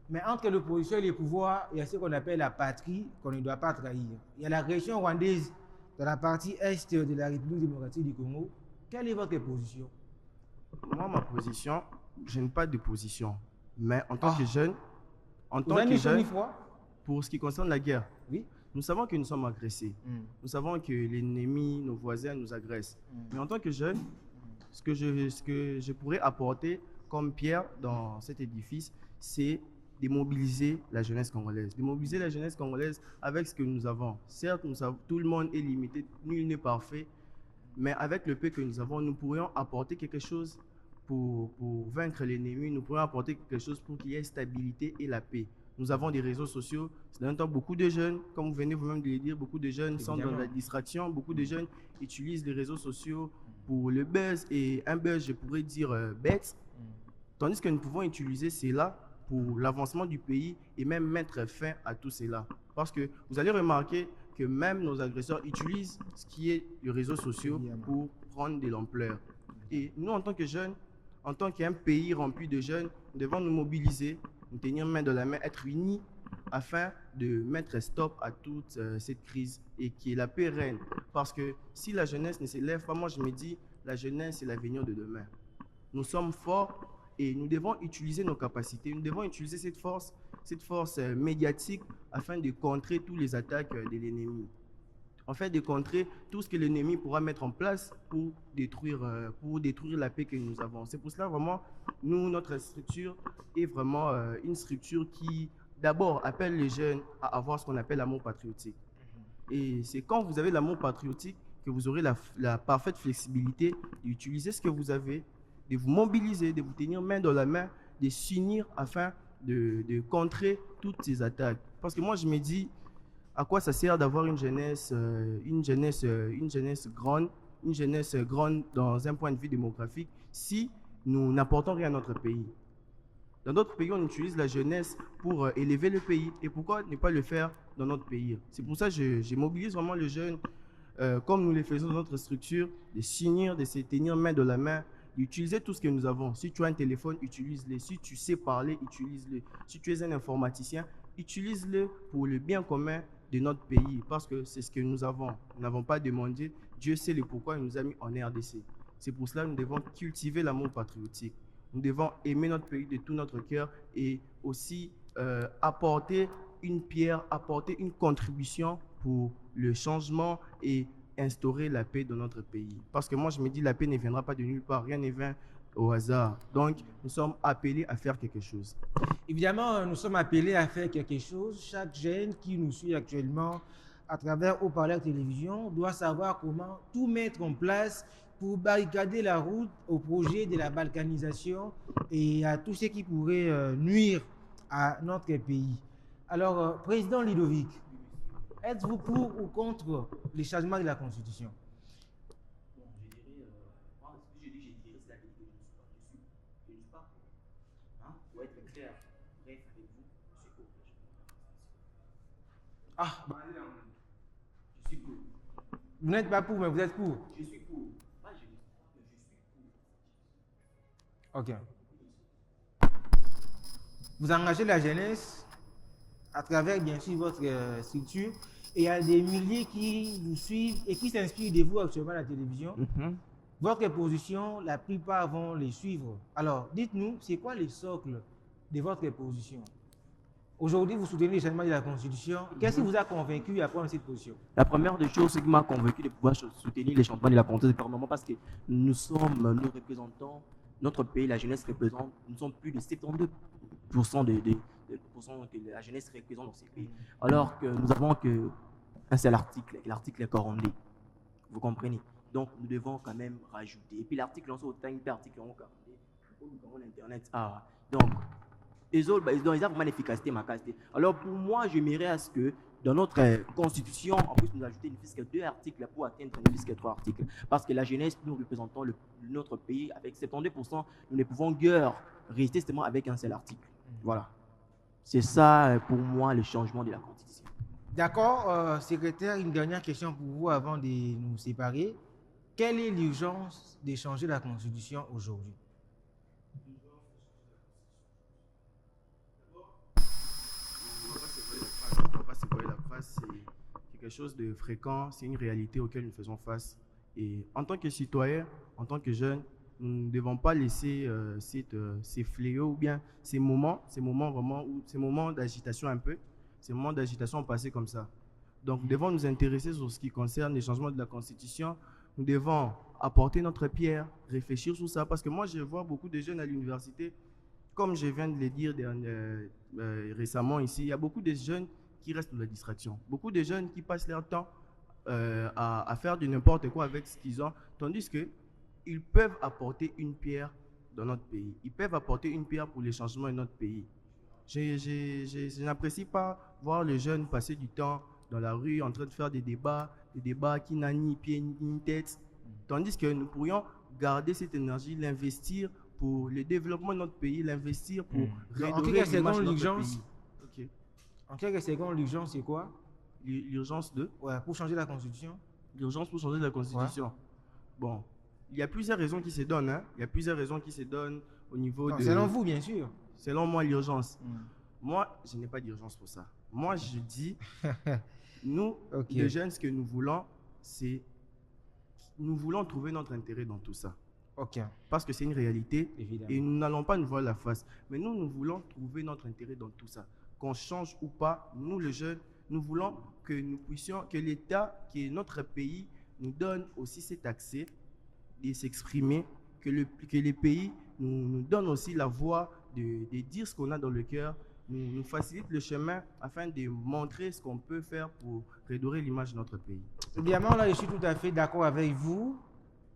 Mais entre l'opposition et le pouvoir, il y a ce qu'on appelle la patrie qu'on ne doit pas trahir. Il y a l'agression rwandaise dans la partie est de la République démocratique du Congo. Quelle est votre position? Moi, ma position, je n'ai pas de position. Mais en tant que jeune, pour ce qui concerne la guerre, oui, nous savons que nous sommes agressés. Nous savons que l'ennemi, nos voisins nous agressent. Mais en tant que jeune, ce que je pourrais apporter comme pierre dans cet édifice, c'est de mobiliser la jeunesse congolaise. De mobiliser la jeunesse congolaise avec ce que nous avons. Certes, tout le monde est limité, nul n'est parfait. Mais avec le peu que nous avons, nous pourrions apporter quelque chose pour vaincre l'ennemi. Nous pourrions apporter quelque chose pour qu'il y ait stabilité et la paix. Nous avons des réseaux sociaux. C'est dans le temps, beaucoup de jeunes, comme vous venez vous-même de le dire, beaucoup de jeunes sont dans la distraction. Beaucoup de jeunes utilisent les réseaux sociaux pour le buzz. Et un buzz, je pourrais dire bête. Tandis que nous pouvons utiliser cela pour l'avancement du pays et même mettre fin à tout cela. Parce que vous allez remarquer que même nos agresseurs utilisent ce qui est les réseaux sociaux pour prendre de l'ampleur. Et nous, en tant que jeunes, en tant qu'un pays rempli de jeunes, nous devons nous mobiliser, nous tenir main dans la main, être unis afin de mettre stop à toute cette crise et que la paix règne. Parce que si la jeunesse ne s'élève pas, moi je me dis, la jeunesse c'est l'avenir de demain. Nous sommes forts et nous devons utiliser nos capacités, nous devons utiliser cette force médiatique afin de contrer toutes les attaques de l'ennemi. En fait, de contrer tout ce que l'ennemi pourra mettre en place pour détruire la paix que nous avons. C'est pour cela, vraiment, notre structure est vraiment une structure qui, d'abord, appelle les jeunes à avoir ce qu'on appelle l'amour patriotique. Et c'est quand vous avez l'amour patriotique que vous aurez la parfaite flexibilité d'utiliser ce que vous avez, de vous mobiliser, de vous tenir main dans la main, de s'unir afin de contrer toutes ces attaques. Parce que moi, je me dis, à quoi ça sert d'avoir une jeunesse grande dans un point de vue démographique si nous n'apportons rien à notre pays? Dans d'autres pays, on utilise la jeunesse pour élever le pays. Et pourquoi ne pas le faire dans notre pays? C'est pour ça que je mobilise vraiment les jeunes, comme nous le faisons dans notre structure, de s'unir, de se tenir main dans la main, d'utiliser tout ce que nous avons. Si tu as un téléphone, utilise-le. Si tu sais parler, utilise-le. Si tu es un informaticien, utilise-le pour le bien commun de notre pays, parce que c'est ce que nous avons. Nous n'avons pas demandé. Dieu sait le pourquoi il nous a mis en RDC. C'est pour cela que nous devons cultiver l'amour patriotique. Nous devons aimer notre pays de tout notre cœur et aussi apporter une pierre, apporter une contribution pour le changement et instaurer la paix dans notre pays. Parce que moi, je me dis, la paix ne viendra pas de nulle part. Rien ne vient au hasard. Donc, nous sommes appelés à faire quelque chose. Évidemment, nous sommes appelés à faire quelque chose. Chaque jeune qui nous suit actuellement à travers Haut-Parleur Télévision doit savoir comment tout mettre en place pour barricader la route au projet de la balkanisation et à tout ce qui pourrait nuire à notre pays. Alors, Président Ludovic, êtes-vous pour ou contre les changements de la Constitution? Ah, je suis pour. Vous n'êtes pas pour, mais vous êtes pour. Je suis pour. Moi, je suis pour. Ok. Vous engagez la jeunesse à travers, bien sûr, votre structure. Et il y a des milliers qui vous suivent et qui s'inspirent de vous actuellement à la télévision. Votre position, la plupart vont les suivre. Alors, dites-nous, c'est quoi les socles de votre position? Aujourd'hui, vous soutenez les changements de la Constitution. Qu'est-ce qui vous a convaincu à prendre cette position? La première des choses, qui m'a convaincu de pouvoir soutenir les changements de la Constitution, c'est vraiment parce que nous représentons notre pays, la jeunesse représente, nous sommes plus de 72% que la jeunesse représente dans ces pays. Alors que nous avons qu'un seul article, et l'article est corrompu. Vous comprenez? Donc, nous devons quand même rajouter. Et puis, l'article, on sait autant d'articles en Internet. Donc, ils ont vraiment l'efficacité, ma qualité. Alors, pour moi, je m'irais à ce que dans notre constitution, en plus, nous ajouter ne fût-ce que 2 articles pour atteindre ne fût-ce que 3 articles. Parce que la jeunesse, nous représentons notre pays avec 72%, nous ne pouvons guère rester seulement avec un seul article. Voilà. C'est ça, pour moi, le changement de la constitution. D'accord, secrétaire, une dernière question pour vous avant de nous séparer. Quelle est l'urgence de changer la Constitution aujourd'hui? On ne va pas se voiler la face, c'est quelque chose de fréquent, c'est une réalité auquel nous faisons face. Et en tant que citoyens, en tant que jeunes, nous ne devons pas laisser ces fléaux ou bien ces moments vraiment, ces moments d'agitation un peu, ces moments d'agitation passés comme ça. Donc, nous devons nous intéresser sur ce qui concerne les changements de la Constitution. Nous devons apporter notre pierre, réfléchir sur ça. Parce que moi, je vois beaucoup de jeunes à l'université, comme je viens de le dire récemment ici, il y a beaucoup de jeunes qui restent dans la distraction. Beaucoup de jeunes qui passent leur temps à faire de n'importe quoi avec ce qu'ils ont, tandis qu'ils peuvent apporter une pierre dans notre pays. Ils peuvent apporter une pierre pour les changements de notre pays. Je n'apprécie pas voir les jeunes passer du temps dans la rue en train de faire des débats qui n'ont ni pied ni tête, tandis que nous pourrions garder cette énergie, l'investir pour le développement de notre pays, l'investir pour redorer l'image de notre pays. Okay. En quelques secondes, l'urgence, c'est quoi? L'urgence de? Ouais, pour changer la Constitution. L'urgence pour changer la Constitution. Ouais. Bon, il y a plusieurs raisons qui se donnent. Hein. Il y a plusieurs raisons qui se donnent au niveau de... Selon vous, bien sûr. Selon moi, l'urgence. Moi, je n'ai pas d'urgence pour ça. Moi, je dis, nous, les jeunes, ce que nous voulons, c'est... Nous voulons trouver notre intérêt dans tout ça. Parce que c'est une réalité. Évidemment. Et nous n'allons pas nous voir la face. Mais nous voulons trouver notre intérêt dans tout ça. Qu'on change ou pas, nous, les jeunes, nous voulons que nous puissions, que l'État, qui est notre pays, nous donne aussi cet accès de s'exprimer, que les pays nous donnent aussi la voix de dire ce qu'on a dans le cœur, nous facilite le chemin afin de montrer ce qu'on peut faire pour redorer l'image de notre pays. Évidemment, là, je suis tout à fait d'accord avec vous.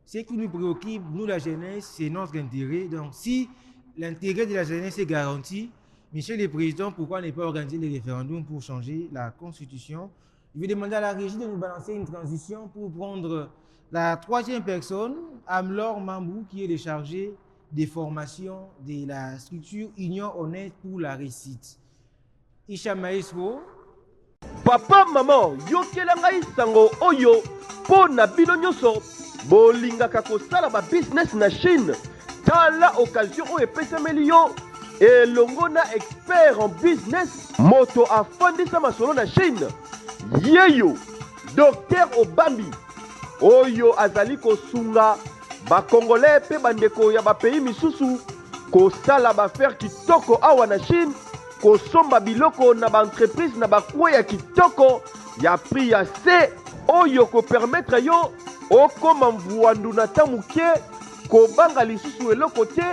Ce qui nous préoccupe, nous, la jeunesse, c'est notre intérêt. Donc, si l'intérêt de la jeunesse est garanti, Monsieur le Président, pourquoi ne pas organiser les référendums pour changer la Constitution? Je vais demander à la régie de nous balancer une transition pour prendre la troisième personne, Amlor Mambou, qui est le chargé des formations de la structure Union Honnête pour la Réussite. Isha Maestro. Papa, maman, yokela ngai sango oyo po na bino nyonso bolingaka kosala ba business na Chine. Tala occasion oyo epesameli yo elongo na expert en business moto afandisa masolo na Chine. Yeyo Dr Obambi oyo azali kosunga ba Congolais pe bandeko ya ba pays misusu kosala ba faire kitoko awa na Chine, kosomba biloko na ba entreprise na ba kwa ya kitoko ya prix ya C oyo ko permettre yo okoma mvuandu na tamuke kobanga lisusu eloko te.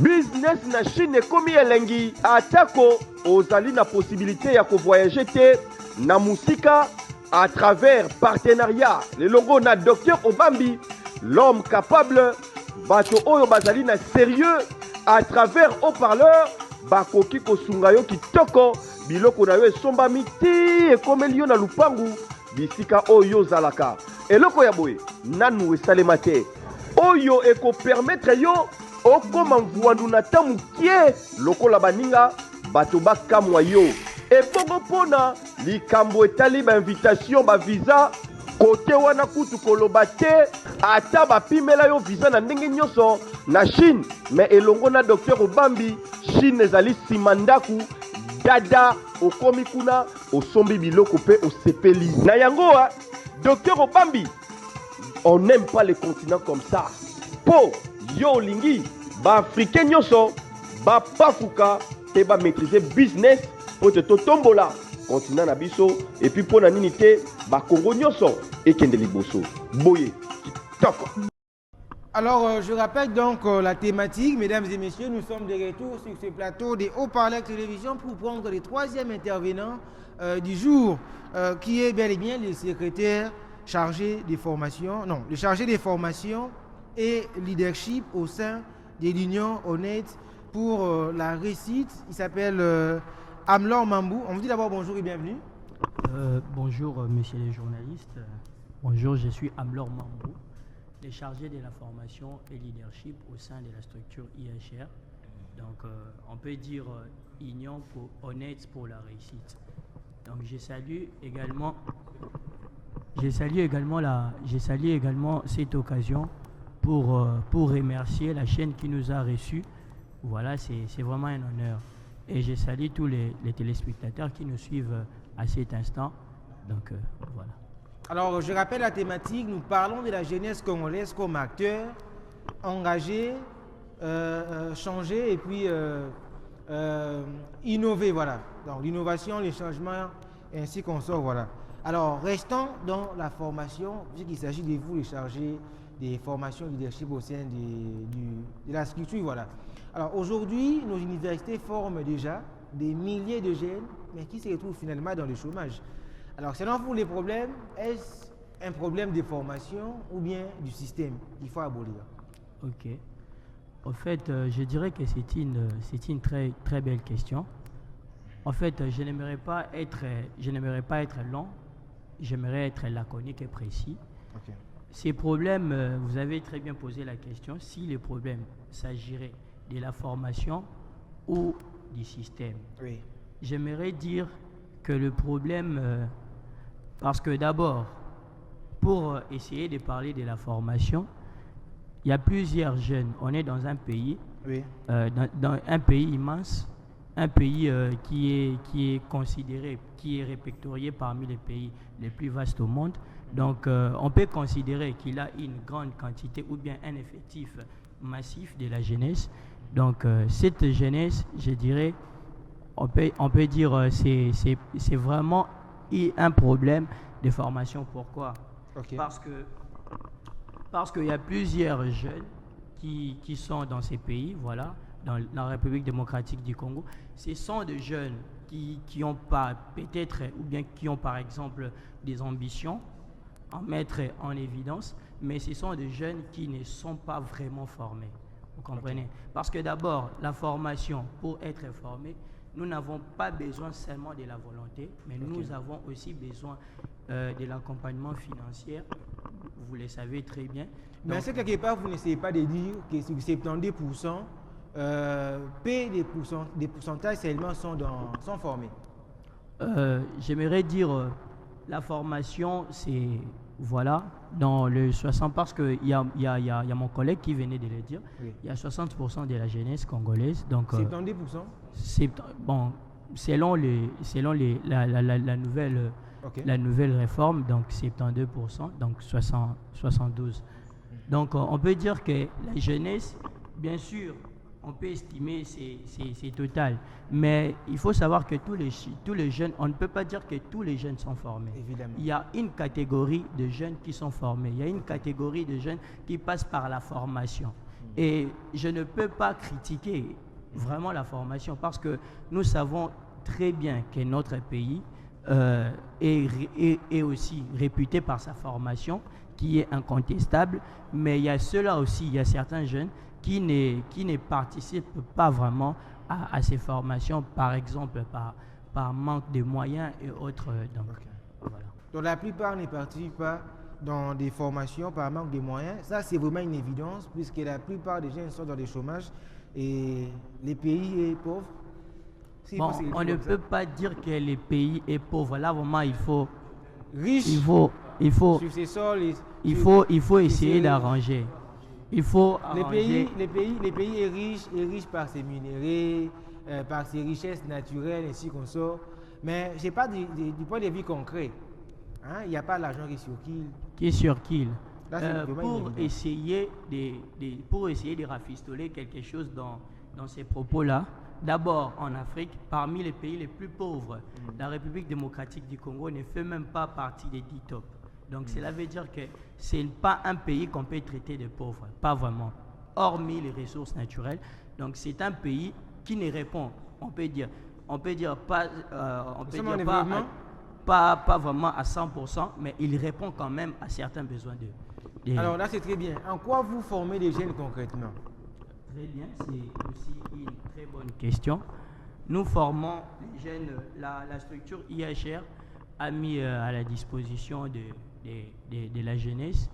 Business na Chine ekomi elengi atako ozali na possibilité ya ko voyager te na musika à travers partenariat le longo na Dr Obambi, l'homme capable bato oyo bazali na sérieux à travers haut-parleur bakoki kosunga yo kitoko biloko na yo esombami ti ekomeli yo na lupangu bisika oyo zalaka eloko ya boye nanu esalema te oyo eko permettre yo okoma mvuandu na tamukie lokola baninga bato bakamwa yo ebongo mpona likambo etali bainvitation bavisa kote wana kutu koloba te ata bapimela yo visa na ndenge nyonso na Chine, mais elongo na docteur Obambi Chine ezali nsima ndaku dada okomi kuna osombi biloko pe osepeli na yango docteur Obambi. On n'aime pas les continents comme ça. Po yo lingi ba africain nyonso ba pafuka te ba maîtriser business pour te tombola continent na biso et puis pour na nini te ba Congo nyonso ekende liboso boye kitoko. Alors, je rappelle donc la thématique, mesdames et messieurs, nous sommes de retour sur ce plateau des haut-parleurs télévision pour prendre le troisième intervenant du jour, qui est bel et bien le secrétaire chargé des formations, non, le chargé des formations et leadership au sein de l'Union honnête pour la réussite. Il s'appelle Amlor Mambou. On vous dit d'abord bonjour et bienvenue. Bonjour, messieurs les journalistes. Bonjour, je suis Amlor Mambou, le chargé de la formation et leadership au sein de la structure IHR. Donc, on peut dire Union honnête pour la réussite. Donc, je salue également cette occasion pour remercier la chaîne qui nous a reçus. Voilà, c'est vraiment un honneur. Et je salue tous les téléspectateurs qui nous suivent à cet instant. Donc, voilà. Alors, je rappelle la thématique. Nous parlons de la jeunesse congolaise comme acteur engagé, changer et puis innover. Voilà. Donc, l'innovation, les changements, ainsi qu'on sort. Voilà. Alors, restons dans la formation, puisqu'il s'agit de vous, les chargés des formations leadership au sein de la structure. Voilà. Alors, aujourd'hui, nos universités forment déjà des milliers de jeunes, mais qui se retrouvent finalement dans le chômage. Alors, selon vous, les problèmes, est-ce un problème de formation ou bien du système qu'il faut abolir? Ok. En fait, je dirais que c'est une très, très belle question. En fait, je n'aimerais pas être long, j'aimerais être laconique et précis. Okay. Ces problèmes, vous avez très bien posé la question, si les problèmes s'agirait de la formation ou du système. Oui. J'aimerais dire que le problème, parce que d'abord, pour essayer de parler de la formation, il y a plusieurs jeunes. On est dans un pays, oui. Dans un pays immense, un pays qui est considéré, qui est répertorié parmi les pays les plus vastes au monde. Donc, on peut considérer qu'il a une grande quantité ou bien un effectif massif de la jeunesse. Donc, cette jeunesse, je dirais, on peut dire c'est vraiment un problème de formation. Pourquoi? Okay. Parce qu'il y a plusieurs jeunes qui sont dans ces pays, voilà, dans la République démocratique du Congo. Ce sont des jeunes qui ont pas peut-être, ou bien qui ont par exemple des ambitions à mettre en évidence, mais ce sont des jeunes qui ne sont pas vraiment formés. Vous comprenez? Okay. Parce que d'abord, la formation, pour être formé, nous n'avons pas besoin seulement de la volonté, mais okay. Nous avons aussi besoin de l'accompagnement financier. Vous le savez très bien. Mais est-ce que quelque part, vous n'essayez pas de dire que sur 70%, des pourcentages seulement sont formés? J'aimerais dire la formation, c'est, voilà, dans le 60%, parce qu'il y a mon collègue qui venait de le dire, oui. Il y a 60% de la jeunesse congolaise. Donc, 70%? Bon, selon la nouvelle... Okay. La nouvelle réforme, donc 72%, donc 72%. Donc on peut dire que la jeunesse, bien sûr, on peut estimer c'est total, mais il faut savoir que tous les jeunes, on ne peut pas dire que tous les jeunes sont formés. Évidemment. Il y a une catégorie de jeunes qui sont formés, il y a une catégorie de jeunes qui passent par la formation. Et je ne peux pas critiquer vraiment la formation parce que nous savons très bien que notre pays est aussi réputé par sa formation qui est incontestable, mais il y a ceux-là aussi, il y a certains jeunes qui ne participent pas vraiment à ces formations, par exemple par manque de moyens et autres. Donc, okay. Voilà. Donc la plupart ne participent pas dans des formations par manque de moyens. Ça, c'est vraiment une évidence puisque la plupart des jeunes sont dans le chômage et les pays sont pauvres. Bon, on ne peut pas dire que le pays est pauvre. Là, vraiment, il faut... Riche. sur ses sols. Il faut essayer d'arranger. Il faut arranger. Les pays est riche par ses minéraux, par ses richesses naturelles, ainsi qu'on sort. Mais je sais pas du point de vue concret. Hein, il n'y a pas l'argent qui est sur qui. Pour essayer de rafistoler quelque chose dans ces propos-là, d'abord en Afrique, parmi les pays les plus pauvres, la République démocratique du Congo ne fait même pas partie des 10 top. Donc cela veut dire que ce n'est pas un pays qu'on peut traiter de pauvre, pas vraiment, hormis les ressources naturelles. Donc c'est un pays qui ne répond, on peut dire pas vraiment à 100%, mais il répond quand même à certains besoins Alors là, c'est très bien. En quoi vous formez les jeunes concrètement? Très bien, c'est aussi une très bonne question. Nous formons les jeunes, la structure IHR a mis à la disposition de la jeunesse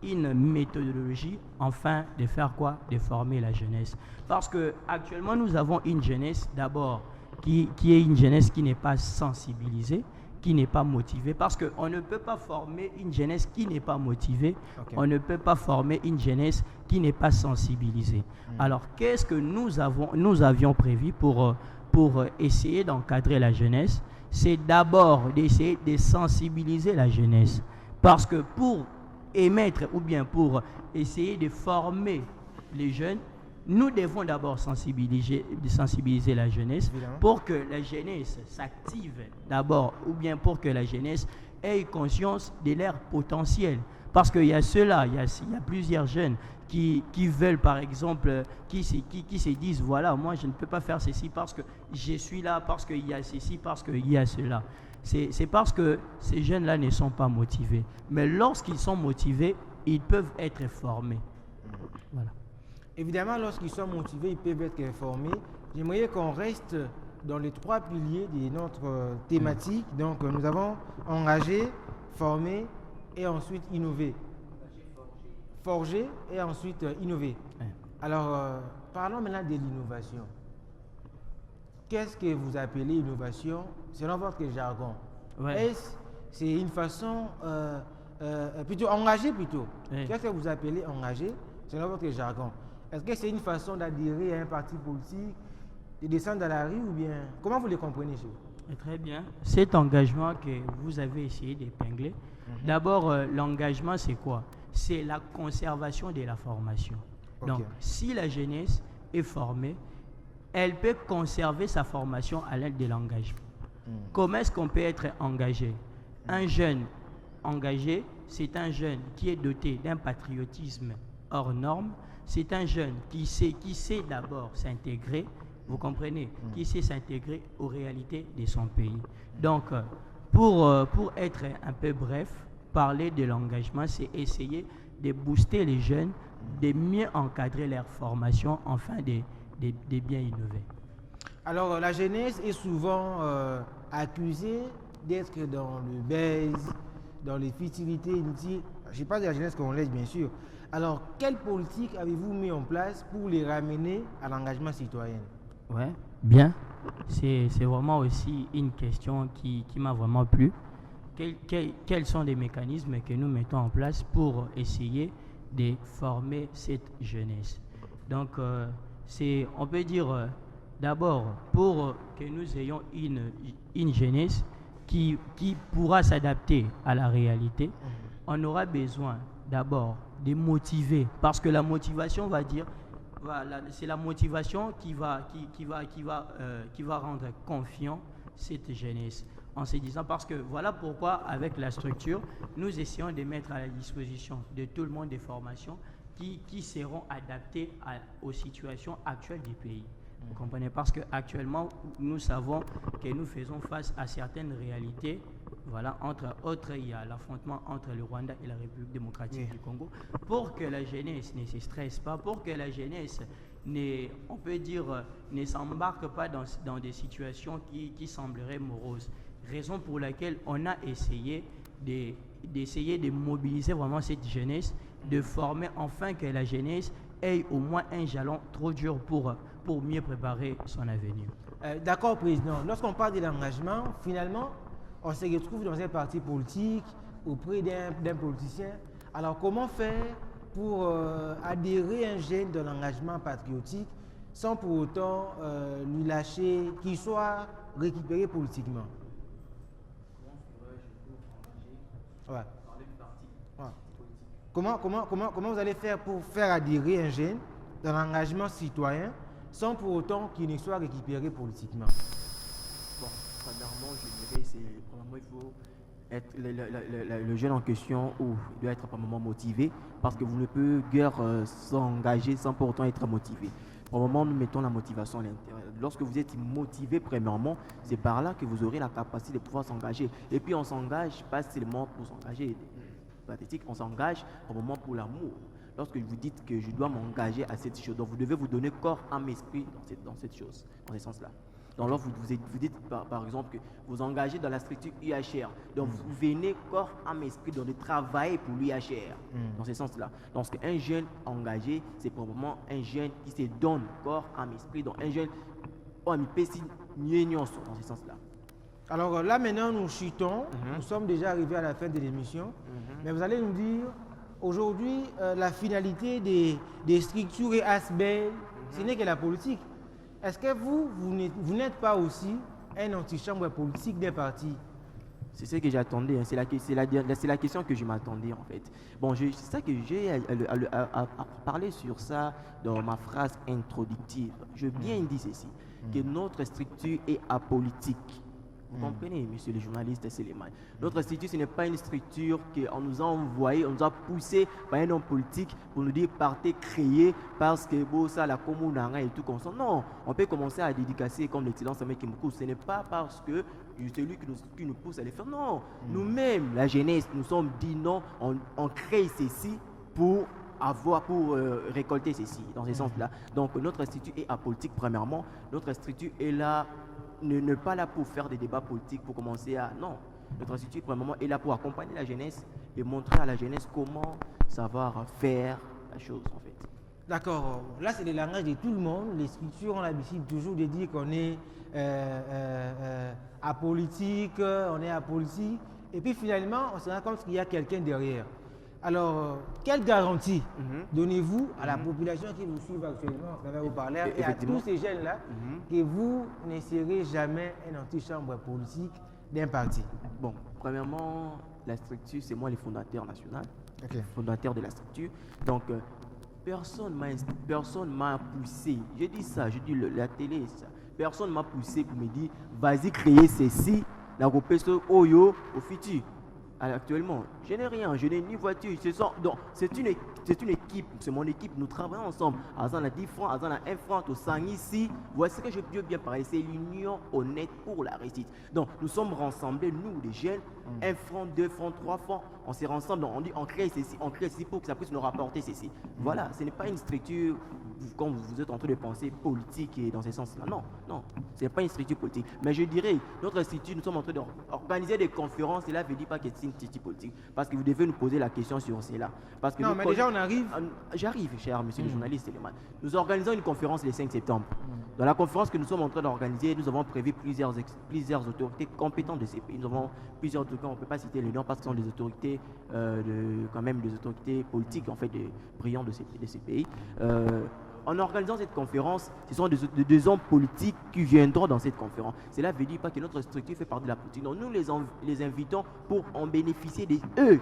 une méthodologie afin de faire quoi? De former la jeunesse. Parce que actuellement nous avons une jeunesse d'abord qui est une jeunesse qui n'est pas sensibilisée, qui n'est pas motivée, parce qu'on ne peut pas former une jeunesse qui n'est pas motivée, on ne peut pas former une jeunesse qui n'est pas sensibilisée. Alors qu'est-ce que nous avions prévu pour essayer d'encadrer la jeunesse? C'est d'abord d'essayer de sensibiliser la jeunesse, parce que pour émettre ou bien pour essayer de former les jeunes, nous devons d'abord sensibiliser la jeunesse. Évidemment. Pour que la jeunesse s'active d'abord, ou bien pour que la jeunesse ait conscience de leur potentiel. Parce qu'il y a ceux-là, il y a plusieurs jeunes qui veulent par exemple, qui se disent voilà, moi je ne peux pas faire ceci parce que je suis là, parce qu'il y a ceci, parce qu'il y a cela. C'est parce que ces jeunes-là ne sont pas motivés. Mais lorsqu'ils sont motivés, ils peuvent être formés. Voilà. Évidemment, lorsqu'ils sont motivés, ils peuvent être formés. J'aimerais qu'on reste dans les 3 piliers de notre thématique. Donc, nous avons engagé, formé et ensuite innover. Forger et ensuite innover. Alors, parlons maintenant de l'innovation. Qu'est-ce que vous appelez innovation selon votre jargon? Est-ce c'est une façon plutôt engagée plutôt? Qu'est-ce que vous appelez engagé selon votre jargon? Est-ce que c'est une façon d'adhérer à un parti politique, de descendre dans la rue ou bien... Comment vous les comprenez, chez vous? Très bien. Cet engagement que vous avez essayé d'épingler, d'abord, l'engagement, c'est quoi? C'est la conservation de la formation. Donc, si la jeunesse est formée, elle peut conserver sa formation à l'aide de l'engagement. Comment est-ce qu'on peut être engagé? Un jeune engagé, c'est un jeune qui est doté d'un patriotisme hors norme. C'est un jeune qui sait d'abord s'intégrer, vous comprenez, qui sait s'intégrer aux réalités de son pays. Donc, pour être un peu bref, parler de l'engagement, c'est essayer de booster les jeunes, de mieux encadrer leur formation, afin de bien innover. Alors, la jeunesse est souvent accusée d'être dans le buzz, dans les futilités inutiles. Je ne sais pas de la jeunesse qu'on laisse, bien sûr. Alors, quelle politique avez-vous mis en place pour les ramener à l'engagement citoyen? Ouais, bien. C'est vraiment aussi une question qui m'a vraiment plu. Quels sont les mécanismes que nous mettons en place pour essayer de former cette jeunesse? Donc, on peut dire d'abord, pour que nous ayons une jeunesse qui pourra s'adapter à la réalité, on aura besoin d'abord de motiver, parce que la motivation va dire, voilà, c'est la motivation qui va rendre confiant cette jeunesse, en se disant, parce que voilà pourquoi avec la structure, nous essayons de mettre à la disposition de tout le monde des formations qui seront adaptées aux situations actuelles du pays. Vous comprenez? Parce qu'actuellement, nous savons que nous faisons face à certaines réalités. Voilà, entre autres, il y a l'affrontement entre le Rwanda et la République démocratique du Congo. Pour que la jeunesse ne se stresse pas, pour que la jeunesse on peut dire, ne s'embarque pas dans des situations qui sembleraient moroses. Raison pour laquelle on a essayé d'essayer de mobiliser vraiment cette jeunesse, de former enfin que la jeunesse ait au moins un jalon trop dur pour mieux préparer son avenir. D'accord, Président. Lorsqu'on parle de l'engagement, finalement, on se retrouve dans un parti politique auprès d'un politicien. Alors comment faire pour adhérer un jeune de l'engagement patriotique sans pour autant lui lâcher, qu'il soit récupéré politiquement? Ouais. Ouais. Comment vous allez faire pour faire adhérer un jeune dans l'engagement citoyen sans pour autant qu'il ne soit récupéré politiquement? Bon, premièrement, je dirais, premièrement, il faut être le jeune en question, ou il doit être premièrement motivé, parce que vous ne pouvez guère s'engager sans pour autant être motivé. Au moment où nous mettons la motivation à l'intérieur, lorsque vous êtes motivé premièrement, c'est par là que vous aurez la capacité de pouvoir s'engager. Et puis on s'engage pas seulement pour s'engager, pathétique, on s'engage au moment pour l'amour. Lorsque vous dites que je dois m'engager à cette chose, donc vous devez vous donner corps, âme, esprit dans cette chose, dans ce sens-là. Donc là, vous dites par exemple que vous engagez dans la structure UHR. Donc vous venez corps, âme, esprit, de travailler pour l'UHR, dans ce sens-là. Donc un jeune engagé, c'est probablement un jeune qui se donne corps, âme, esprit. Donc un jeune, dans ce sens-là. Alors là maintenant nous chutons, nous sommes déjà arrivés à la fin de l'émission, mais vous allez nous dire, aujourd'hui la finalité des structures et aspects, ce n'est que la politique. Est-ce que vous n'êtes pas aussi un antichambre politique des partis? C'est ce que j'attendais, hein. C'est la question que je m'attendais en fait. Bon, c'est ça que j'ai à parler sur ça dans ma phrase introductive. Je bien dit ceci, que notre structure est apolitique. Vous comprenez, monsieur le journaliste Séléman. Notre structure, ce n'est pas une structure qu'on nous a envoyé, on nous a poussé par un homme politique pour nous dire partez créer parce que bon, ça, la commune et tout comme ça. Non, on peut commencer à dédicacer comme l'excellence qui me pousse. Ce n'est pas parce que c'est lui qui nous pousse à les faire. Non, nous-mêmes, la jeunesse, nous sommes dit non, on crée ceci pour récolter ceci, dans ce sens-là. Donc notre structure est apolitique premièrement. Notre structure est là, ne pas là pour faire des débats politiques, pour commencer à... Non, notre structure premièrement est là pour accompagner la jeunesse et montrer à la jeunesse comment savoir faire la chose en fait. D'accord, là c'est le langage de tout le monde. Les structures ont l'habitude toujours de dire qu'on est apolitique, on est apolitique, et puis finalement on se rend compte qu'il y a quelqu'un derrière. Alors, quelle garantie donnez-vous à la population qui vous suit actuellement, à travers vos parleurs, et à tous ces jeunes-là, que vous ne serez jamais un antichambre politique d'un parti? Bon, premièrement, la structure, c'est moi le fondateur national, fondateur de la structure. Donc, personne m'a poussé. Je dis ça, je dis la télé, ça. Personne m'a poussé pour me dire, vas-y, créer ceci, la repéso Oyo au futur. Actuellement, je n'ai rien, je n'ai ni voiture. C'est une équipe, c'est mon équipe, nous travaillons ensemble. Azan a 10 francs, Azan a 1 franc, au 5 ici. Voici ce que je peux bien parler, c'est l'union honnête pour la réussite. Donc, nous sommes rassemblés, nous, les jeunes, 1 franc, 2 francs, 3 francs. On s'est rassemblés, donc on dit on crée ceci pour que ça puisse nous rapporter ceci. Voilà, ce n'est pas une structure, comme vous êtes en train de penser, politique et dans ce sens-là. Non, ce n'est pas une structure politique. Mais je dirais, notre structure, nous sommes en train d'organiser des conférences, et là, je ne dis pas que c'est une structure politique, parce que vous devez nous poser la question sur cela. Parce que non, mais déjà on arrive. J'arrive, cher monsieur le journaliste Séléman. Nous organisons une conférence le 5 septembre. Dans la conférence que nous sommes en train d'organiser, nous avons prévu plusieurs autorités compétentes de ces pays. Nous avons plusieurs autorités, on ne peut pas citer les noms parce que ce sont des autorités, quand même des autorités politiques en fait, brillantes de ces pays. En organisant cette conférence, ce sont des hommes politiques qui viendront dans cette conférence. Cela veut dire pas que notre structure fait partie de la politique. Non, nous les invitons pour en bénéficier d'eux.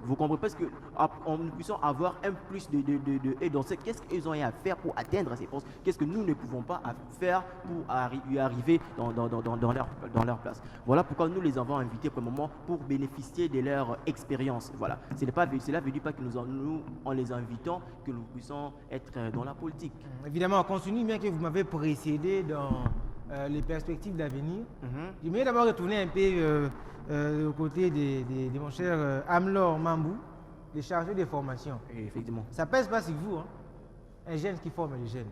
Vous comprenez? Parce qu'on nous puissions avoir un plus de dans qu'est-ce qu'ils ont à faire pour atteindre ces postes? Qu'est-ce que nous ne pouvons pas faire pour y arriver dans leur place? Voilà pourquoi nous les avons invités pour le moment pour bénéficier de leur expérience. Voilà. Cela veut dire pas que nous, en les invitant, que nous puissions être dans la politique. Évidemment, on continue, bien que vous m'avez précédé dans les perspectives d'avenir. J'aimerais d'abord retourner un peu aux côtés de mon cher Amlor Mambou, le chargé des formations. Et effectivement. Ça pèse pas sur vous, hein? Un jeune qui forme les jeunes.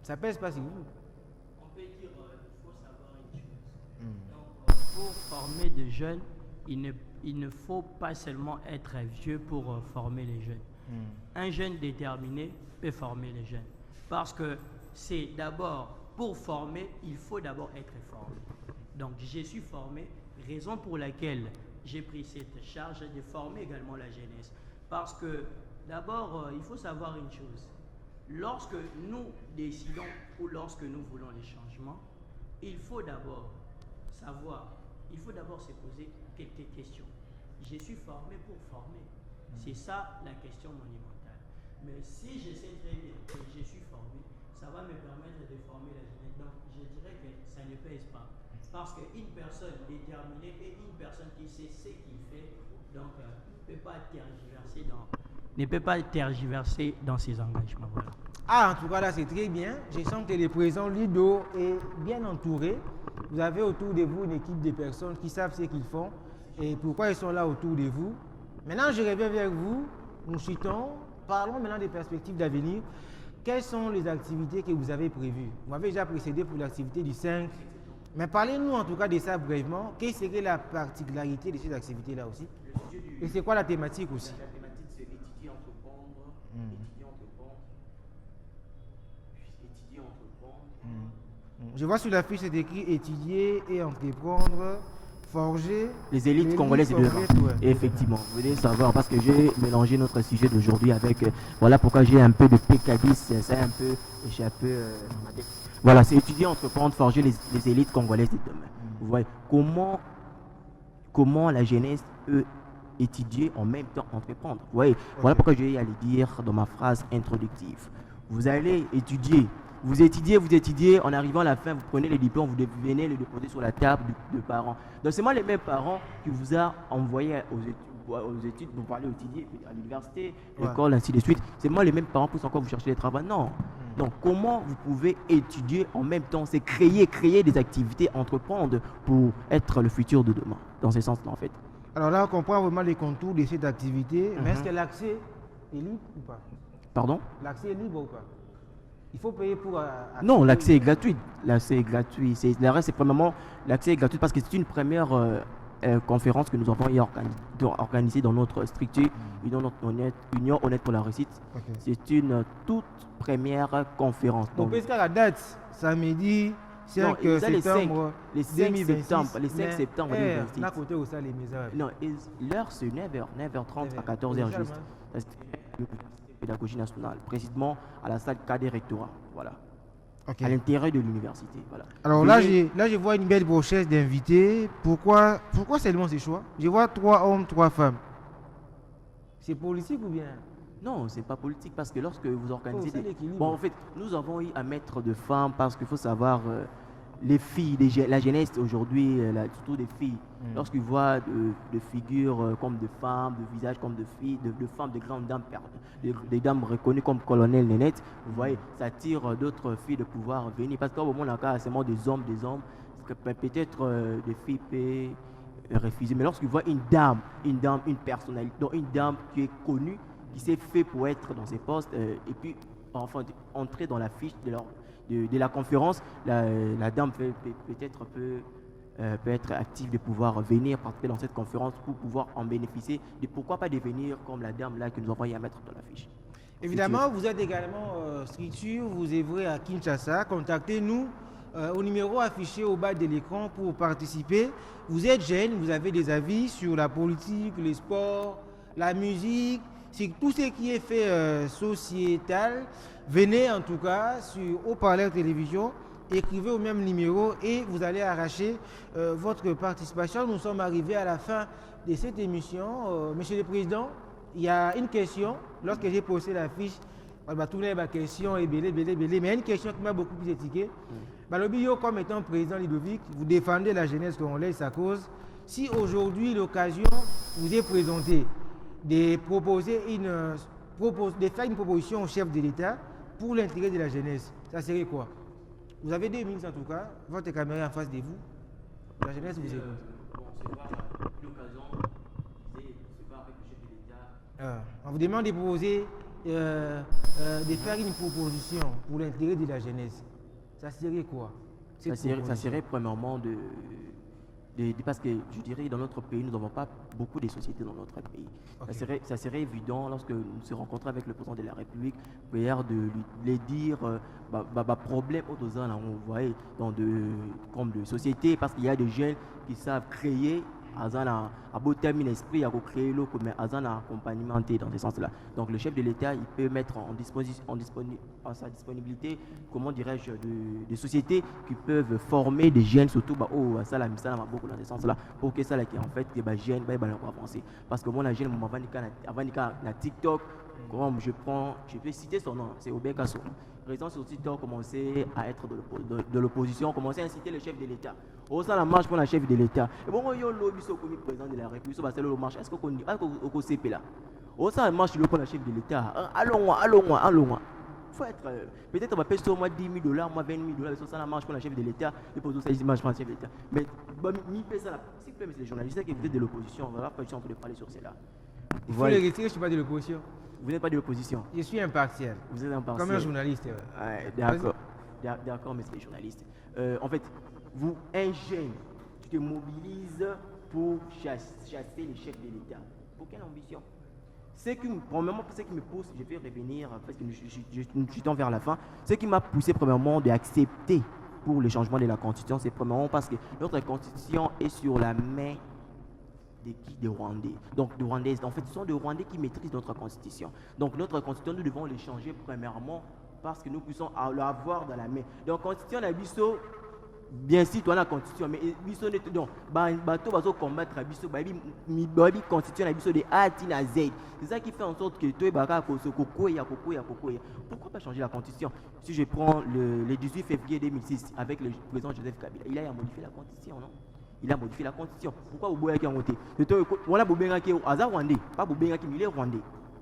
Ça pèse pas sur vous. On peut dire qu'il faut savoir une chose. Donc, pour former des jeunes, il ne faut pas seulement être vieux pour former les jeunes. Un jeune déterminé peut former les jeunes. Parce que c'est d'abord, pour former, il faut d'abord être formé. Donc, je suis formé, Raison pour laquelle j'ai pris cette charge de former également la jeunesse. Parce que d'abord, il faut savoir une chose. Lorsque nous décidons ou lorsque nous voulons les changements, il faut d'abord se poser quelques questions. Je suis formé pour former. C'est ça la question monumentale. Mais si je sais très bien que je suis formé, ça va me permettre de former la jeunesse. Donc, je dirais que ça ne pèse pas. Parce qu'une personne déterminée et une personne qui sait ce qu'il fait, donc, ne peut pas tergiverser dans ses engagements. Voilà. Ah, en tout cas, là, c'est très bien. Je sens que le président Ludo est bien entouré. Vous avez autour de vous une équipe de personnes qui savent ce qu'ils font et pourquoi ils sont là autour de vous. Maintenant, je reviens vers vous. Nous citons, parlons maintenant des perspectives d'avenir. Quelles sont les activités que vous avez prévues? Vous m'avez déjà précédé pour l'activité du 5. Mais parlez-nous en tout cas de ça brièvement. Quelle serait la particularité de ces activités-là aussi? Et c'est quoi la thématique aussi? La thématique, c'est étudier, entreprendre, étudier, entreprendre. Je vois sur la fiche, c'est écrit étudier et entreprendre, forger. Les élites congolaises de demain. Ouais. Effectivement, vous voulez savoir, parce que j'ai mélangé notre sujet d'aujourd'hui avec. Voilà pourquoi j'ai un peu de PK10, ça a un peu échappé à ma tête. Voilà, c'est étudier, entreprendre, forger les élites congolaises de demain. Vous voyez, comment la jeunesse peut étudier en même temps entreprendre. Vous voyez, voilà pourquoi je vais aller dire dans ma phrase introductive. Vous allez étudier. Vous étudiez, en arrivant à la fin, vous prenez les diplômes, vous venez les déposer sur la table de parents. Donc c'est moi les mêmes parents qui vous a envoyé aux études pour aller étudier à l'université, l'école, ainsi de suite. C'est moi les mêmes parents pour encore vous chercher des travaux. Non. Donc comment vous pouvez étudier en même temps? C'est créer des activités, entreprendre pour être le futur de demain. Dans ce sens-là en fait. Alors là, on comprend vraiment les contours de cette activité. Mais est-ce que l'accès est libre ou pas? Pardon? L'accès est libre ou pas? Il faut payer pour... Non, l'accès est gratuit. L'accès est gratuit. C'est premièrement, l'accès est gratuit parce que c'est une première conférence que nous avons organisée dans notre structure, Union Honnête pour la Réussite. Okay. C'est une toute première conférence. Donc, parce qu'à la date, samedi 5 septembre 2026. Les 5 septembre 2026. Là, côté où ça, les mises. Non, l'heure c'est 9h30 à 14h juste. Pédagogie nationale, précisément à la salle Cadet Rectorat, voilà. Okay. À l'intérieur de l'université, voilà. Alors là, je vois une belle brochette d'invités. Pourquoi seulement ces choix? Je vois 3 hommes, 3 femmes. C'est politique ou bien? Non, c'est pas politique parce que lorsque vous organisez Bon, en fait, nous avons eu à mettre de femmes parce qu'il faut savoir les filles, la jeunesse aujourd'hui, surtout des filles, lorsqu'ils voient de figures comme de femmes, de visages comme de filles, de femmes, de grandes dames, des dames reconnues comme colonel Nénette, vous voyez, ça attire d'autres filles de pouvoir venir. Parce qu'au moment où on a seulement des hommes, peut-être des filles peuvent refuser. Mais lorsqu'ils voient une dame, une personnalité, donc une dame qui est connue, qui s'est fait pour être dans ces postes, et puis enfin entrer dans la fiche de la conférence, la dame peut être active de pouvoir venir participer dans cette conférence pour pouvoir en bénéficier. Et pourquoi pas devenir comme la dame là que nous avons à mettre dans la fiche. Évidemment, vous êtes également structure, vous œuvrez à Kinshasa. Contactez-nous au numéro affiché au bas de l'écran pour participer. Vous êtes jeune, vous avez des avis sur la politique, les sports, la musique, sur tout ce qui est fait sociétal. Venez en tout cas sur Haut-Parleur Télévision, écrivez au même numéro et vous allez arracher votre participation. Nous sommes arrivés à la fin de cette émission. Monsieur le Président, il y a une question. Lorsque j'ai posté la fiche, tout les questions et mais il y a une question qui m'a beaucoup plus étiqué. Comme étant président Ludovic, vous défendez la jeunesse congolaise, sa cause. Si aujourd'hui l'occasion vous est présentée de faire une proposition au chef de l'État pour l'intérêt de la jeunesse, ça serait quoi? Vous avez 2 minutes en tout cas, votre caméra en face de vous. La jeunesse vous écoute. C'est pas l'occasion, c'est pas avec le chef de l'État. On vous demande de proposer, de faire une proposition pour l'intérêt de la jeunesse. Ça serait quoi? Ça serait premièrement de parce que je dirais dans notre pays, nous n'avons pas beaucoup de sociétés dans notre pays. Ça serait évident lorsque nous nous rencontrons avec le président de la République, de lui dire problème aux gens, vous voyez, comme de sociétés, parce qu'il y a des jeunes qui savent créer. À beau terme esprit, à créer l'eau, mais à un accompagnement dans ce sens-là. Donc le chef de l'État, il peut mettre en sa disponibilité, comment dirais-je, des sociétés qui peuvent former des jeunes, surtout ça là beaucoup dans ce sens-là, pour que ça là qui en fait que jeunes va avancer. Parce que moi la jeune, avant de TikTok, comme je peux citer son nom, c'est Obé Kasso. Raison sur TikTok, commencer à être de l'opposition, commencer à inciter le chef de l'État. Oh, ça la marche pour le chef de l'État. Et bon, il y a le président de la République, c'est le marche. Est-ce qu'on sait là? Oh, ça la marche pour le chef de l'État. Allons. Faut être. Peut-être on va payer sur moi $10 000, moi $20 000, ça la marche pour le chef de l'État. Et pour tout ça, il marche pour le chef de l'État. Mais, s'il plaît, les journalistes qui êtes de l'opposition, on va pas de parler sur cela. Il faut les retirer, je ne suis pas de l'opposition. Vous n'êtes pas de l'opposition. Je suis impartial. Vous êtes impartial. Comme un journaliste. D'accord. D'accord, mais c'est les journalistes. En fait, un jeune, tu te mobilises pour chasser les chefs de l'État. Pour quelle ambition? Premièrement, ce qui me pousse, je vais revenir, parce que je tends vers la fin, ce qui m'a poussé premièrement d'accepter pour le changement de la Constitution, c'est premièrement parce que notre Constitution est sur la main des Rwandais. Donc, des Rwandais, en fait, ce sont des Rwandais qui maîtrisent notre Constitution. Donc, notre Constitution, nous devons les changer premièrement parce que nous puissions l'avoir dans la main. Donc, Constitution, Abisso, bien sûr, tu as la Constitution, mais Abisso, donc, bateau va combattre Abisso, Constitution, Abisso de A à Z. C'est ça qui fait en sorte que tu es Kokoya. Pourquoi pas changer la Constitution? Si je prends le 18 février 2006 avec le président Joseph Kabila, il a modifié la Constitution, non? Il a modifié la Constitution. Pourquoi Boubouya qui a voté? Voilà Boubouya qui est Rwandais. Pas Boubouya qui il est Rwandais.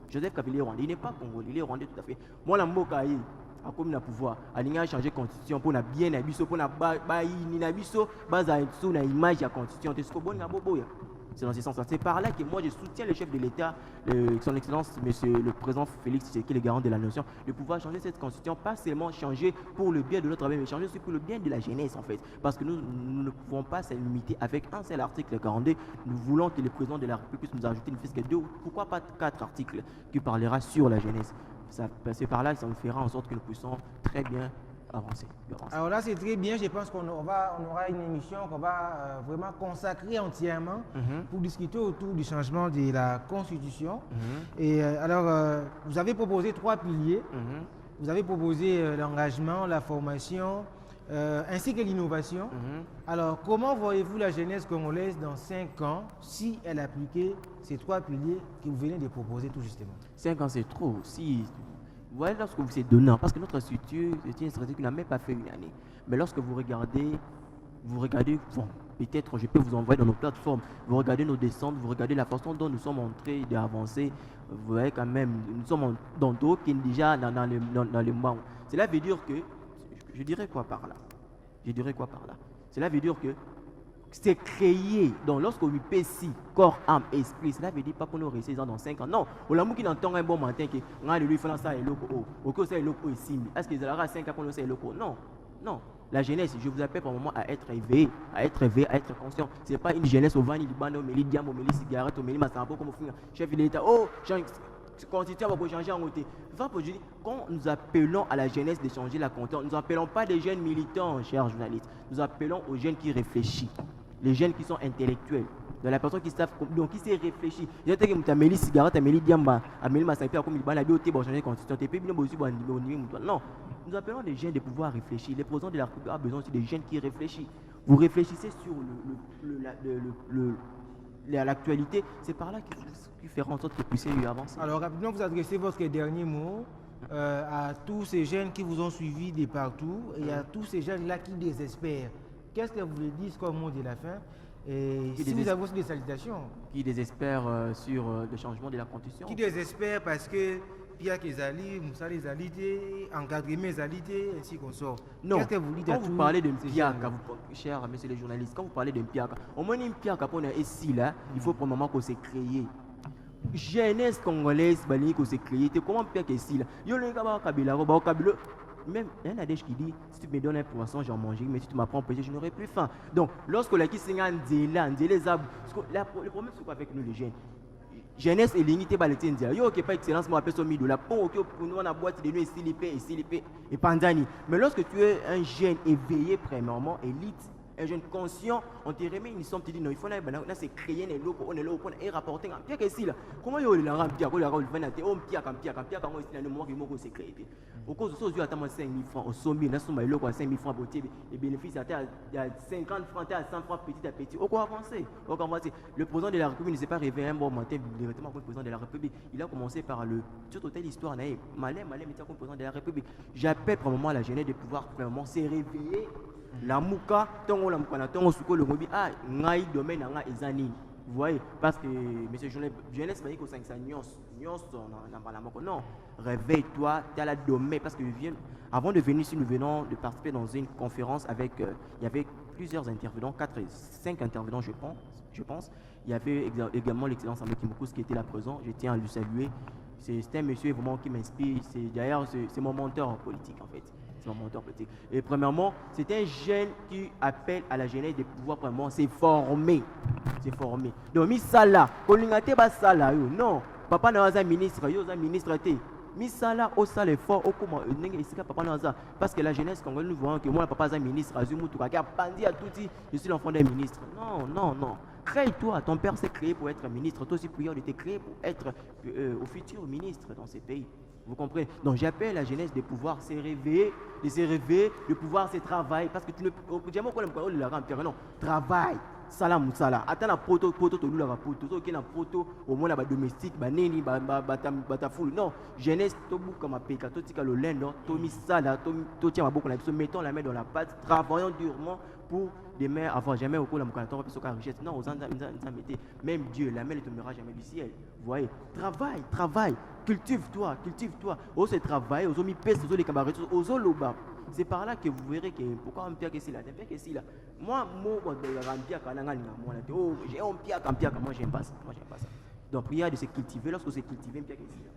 Joseph Kabila est Rwandais. Il n'est pas Congolais, il est Rwandais tout à fait. Moi, la Mboka a comme le pouvoir. Il a changé la Constitution pour bien Nabiso, pour Nabiso, basé sur l'image de la Constitution. C'est dans ce sens-là. C'est par là que moi je soutiens le chef de l'État, son Excellence, Monsieur le Président Félix Tshisekedi, le garant de la nation, de pouvoir changer cette constitution, pas seulement changer pour le bien de notre travail, mais changer aussi pour le bien de la jeunesse en fait. Parce que nous ne pouvons pas se limiter avec un seul article 42. Nous voulons que le président de la République puisse nous ajouter une fiscale 2, pourquoi pas 4 articles qui parlera sur la jeunesse. C'est par là que ça nous fera en sorte que nous puissions très bien avancer. Alors là, c'est très bien. Je pense qu'on aura une émission qu'on va vraiment consacrer entièrement pour discuter autour du changement de la Constitution. Et alors, vous avez proposé 3 piliers. Vous avez proposé l'engagement, la formation, ainsi que l'innovation. Alors, comment voyez-vous la jeunesse congolaise dans 5 ans si elle appliquait ces 3 piliers que vous venez de proposer tout justement? 5 ans, c'est trop. Voilà lorsque vous êtes donnant, parce que notre structure, c'est une stratégie qui n'a même pas fait une année. Mais lorsque vous regardez, bon, peut-être je peux vous envoyer dans nos plateformes, vous regardez nos descentes, vous regardez la façon dont nous sommes en train d'avancer, vous voyez quand même, nous sommes dans d'autres qui sont déjà dans le mois. Cela veut dire que, je dirais quoi par là? Cela veut dire que c'est créé. Donc, lorsque vous PC, corps, âme, esprit, cela veut dire pas pour nous rester dans 5 ans. Non, on l'a qui entend un bon matin que on a lui fait ça et l'autre, ok, ça et l'autre ici. Est-ce qu'ils aura 5 ans pour nous ça et l'autre? Non. La jeunesse, je vous appelle pour le moment à être éveillé, à être conscient. Ce n'est pas une jeunesse au vani, au méli diam, au méli cigarette, au méli massambo, comme au chef de l'État. Oh, constitution va changer en côté. Quand nous appelons à la jeunesse de changer la constitution, nous n'appelons pas des jeunes militants, chers journalistes. Nous appelons aux jeunes qui réfléchissent. Les jeunes qui sont intellectuels, de la personne qui savent, donc qui s'est réfléchi. Je sais que tu as mis cigarette, tu as mis diamba, tu as mis ma sainte, comme il a beauté pour changer la constitution. Non, nous appelons des jeunes de pouvoir réfléchir. Les présidents de la République ont besoin aussi des jeunes qui réfléchissent. Vous réfléchissez sur l'actualité, c'est par là qu'il fera en sorte que vous puissiez avancer. Alors rapidement, vous adressez votre dernier mot à tous ces jeunes qui vous ont suivis de partout et à tous ces jeunes-là qui désespèrent. Qu'est-ce que vous voulez dire comme mot de la fin? Et si vous avez aussi des salutations. Qui désespèrent sur le changement de la Constitution? Qui désespèrent parce que Pierre Kezali, Moussa Lezalité, encadrement Lezalité, ainsi qu'on sort. Non, qu'est-ce que vous dites quand vous parlez d'un Piaka, chers messieurs les journalistes, quand vous parlez d'un Piaka, au moins une Piaka pour être ici là, il faut pour le moment qu'on s'est créé. Jeunesse congolaise, qu'on s'est créé, comment Piaka ici là? Yo le Kabila, Même, il y a un adage qui dit, si tu me donnes un poisson, j'en mangerai, mais si tu m'apprends à pêcher, je n'aurai plus faim. Donc, lorsque la qui s'est les arbres, le problème c'est quoi avec nous les jeunes? Jeunesse et limité par les tiens. Yo, qui pas excellence, moi, appelle ça $1000. Pour nous, on a boîte de nuit, ici, et pandani. Mais lorsque tu es un jeune éveillé, premièrement, élite, un jeune conscient, on te remet une somme, tu dis non, il faut c'est créer des locaux, on est là, on est rapporté. Pire que si là, comment il y a un pire, il y a un pire, quand on est là, moi, il s'est créé. Au cause de ça, je attends 5 000 francs, au sommet, on a somme, il y a 5 000 francs pour les bénéfices, il y a 50 francs, il y a 100 francs petit à petit. Au quoi avancer? Le président de la République ne s'est pas réveillé un bon matin, directement comme président de la République. Il a commencé par le toute telle histoire, malin, mais comme président de la République. J'appelle pour le moment la jeunesse de pouvoir vraiment se réveiller. La mouka, tongo la mouka, tongo suko le mobi, ngai domaine nga ezani. Vous voyez, parce que monsieur jeunesse m'a dit que 500 nuances non, réveille-toi, tu as la domaine, parce que avant de venir ici, nous venons de participer dans une conférence avec, il y avait plusieurs intervenants, 5 intervenants je pense. Il y avait également l'excellence Amé Kimokous qui était là présent, je tiens à lui saluer. C'est un monsieur vraiment qui m'inspire, d'ailleurs c'est mon mentor politique en fait. C'est mon mentor politique. Et premièrement, c'est un jeune qui appelle à la jeunesse de pouvoir vraiment se former. Donc, mis ça là, non, papa n'a pas un ministre, il y a un ministre. Mis ça là, au sale fort, au comment, papa n'a pas. Parce que la jeunesse, quand nous voyons que moi, papa est un ministre, je suis l'enfant d'un ministre. Non. Crée-toi, ton père s'est créé pour être ministre, toi aussi, prière de te créer pour être au futur ministre dans ces pays. Vous comprenez? Donc j'appelle la jeunesse de pouvoir se réveiller, de pouvoir se travailler. Parce que tu ne peux non, travail. Salam. Attends la poto, la poto, qui est la poto, au moins la domestique, neni, batafoul. Non, jeunesse, tobu comme un péka, totika le lendo, tomi sala, totia ma boucle, mettons la main dans la pâte, travaillons durement pour demain avoir jamais au cours de la mouka, richesse. Non, aux même Dieu, la main ne tombera jamais du ciel. Vous voyez, travaille, cultive-toi. Aux se travail, aux mis pèse, aux les cabarets, aux loba. C'est par là que vous verrez que pourquoi on pire que si là, moi j'ai un pire, moi j'aime pas ça. Donc prière de se cultiver lorsque c'est cultivé pire que si là.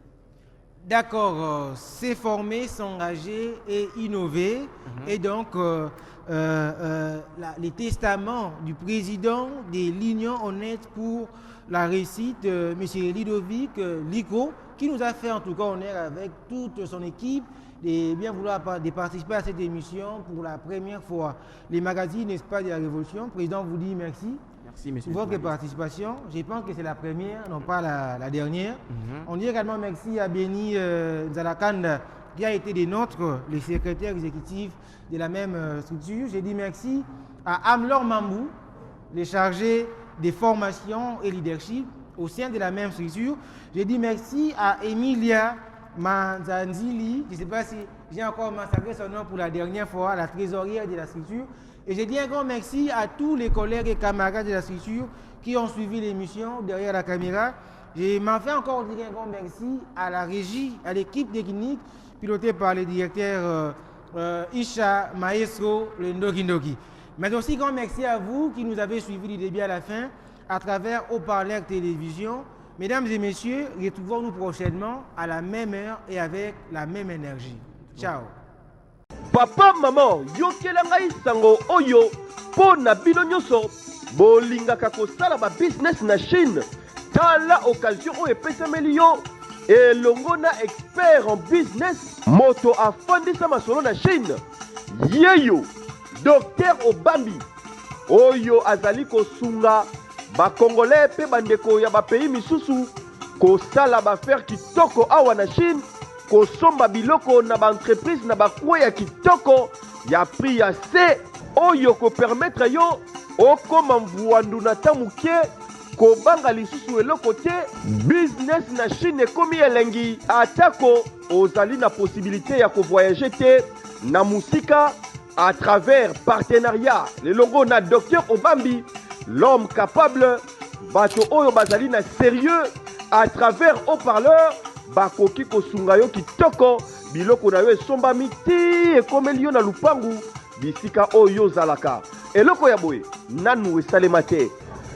D'accord, s'informer, s'engager et innover. Et donc, les testaments du président de l'Union honnête pour la réussite, M. Ludovic Lico, qui nous a fait en tout cas honneur avec toute son équipe de bien vouloir participer à cette émission pour la première fois. Les magazines, n'est-ce pas, de la Révolution. Président vous dit merci. Merci, monsieur. Pour votre participation. Je pense que c'est la première, non pas la dernière. On dit également merci à Béni Nzalakanda, qui a été des nôtres, le secrétaire exécutif de la même structure. J'ai dit merci à Amlor Mambou, le chargé des formations et leadership au sein de la même structure. J'ai dit merci à Emilia Manzanzili, je ne sais pas si j'ai encore massacré son nom pour la dernière fois, la trésorière de la structure. Et je dis un grand merci à tous les collègues et camarades de la structure qui ont suivi l'émission derrière la caméra. Je m'en fais encore dire un grand merci à la régie, à l'équipe technique pilotée par le directeur Isha Maestro Ndoki. Mais aussi grand merci à vous qui nous avez suivis du début à la fin à travers Haut-Parleur Télévision. Mesdames et messieurs, retrouvons-nous prochainement à la même heure et avec la même énergie. Ciao. Papa, maman, yokelanga isango oyo po na bino nyonso bolingaka kosala ba business na Chine. Tala occasion oyo epesameli yo elongo na expert en business moto afandisa masolo na Chine. Yeyo Docteur Obambi oyo azali kosunga ba congolais pe bandeko ya ba pays misusu kosala ba faire kitoko awa na Chine. Kosomba biloko na ba entreprise na ba kwa ya kitoko ya prix ya C oyo ko permettre yo okoma mvuandu na tamuke ko banga lisusu eloko te business na Chine komi elengi atako ozali na possibilité ya ko voyager te na musika à travers partenariat le logo na Docteur Obambi l'homme capable bato oyo bazali na sérieux à travers haut-parleur bakoki kosunga yo kitoko biloko na yo esombami ti ekomeli yo na lupangu bisika oyo zalaka eloko ya boye nanu esalema te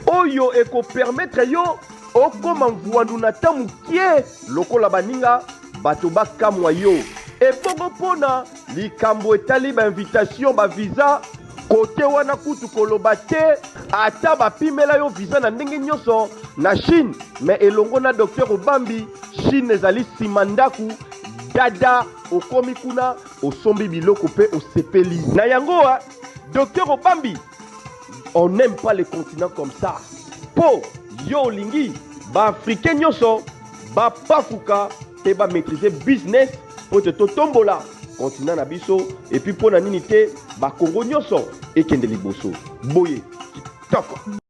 oyo ekopermettre yo okoma mvuandu na tamukie lokola baninga bato bakamwa yo ebongo mpona likambo etali invitation ba visa côté wana kutu koloba te ata bapimela yo visa na ndenge nyonso na Chine mais elongo na docteur Obambi Chine ezali simandaku dada okomi kuna osombi biloko pe osepeli na yango docteur Obambi on n'aime pas les continents comme ça po yo lingi ba africain nyonso ba pafuka te ba maîtriser business po te totombola continent na biso et puis pour na nini te ba Congo nyonso ekende liboso boye kitoko.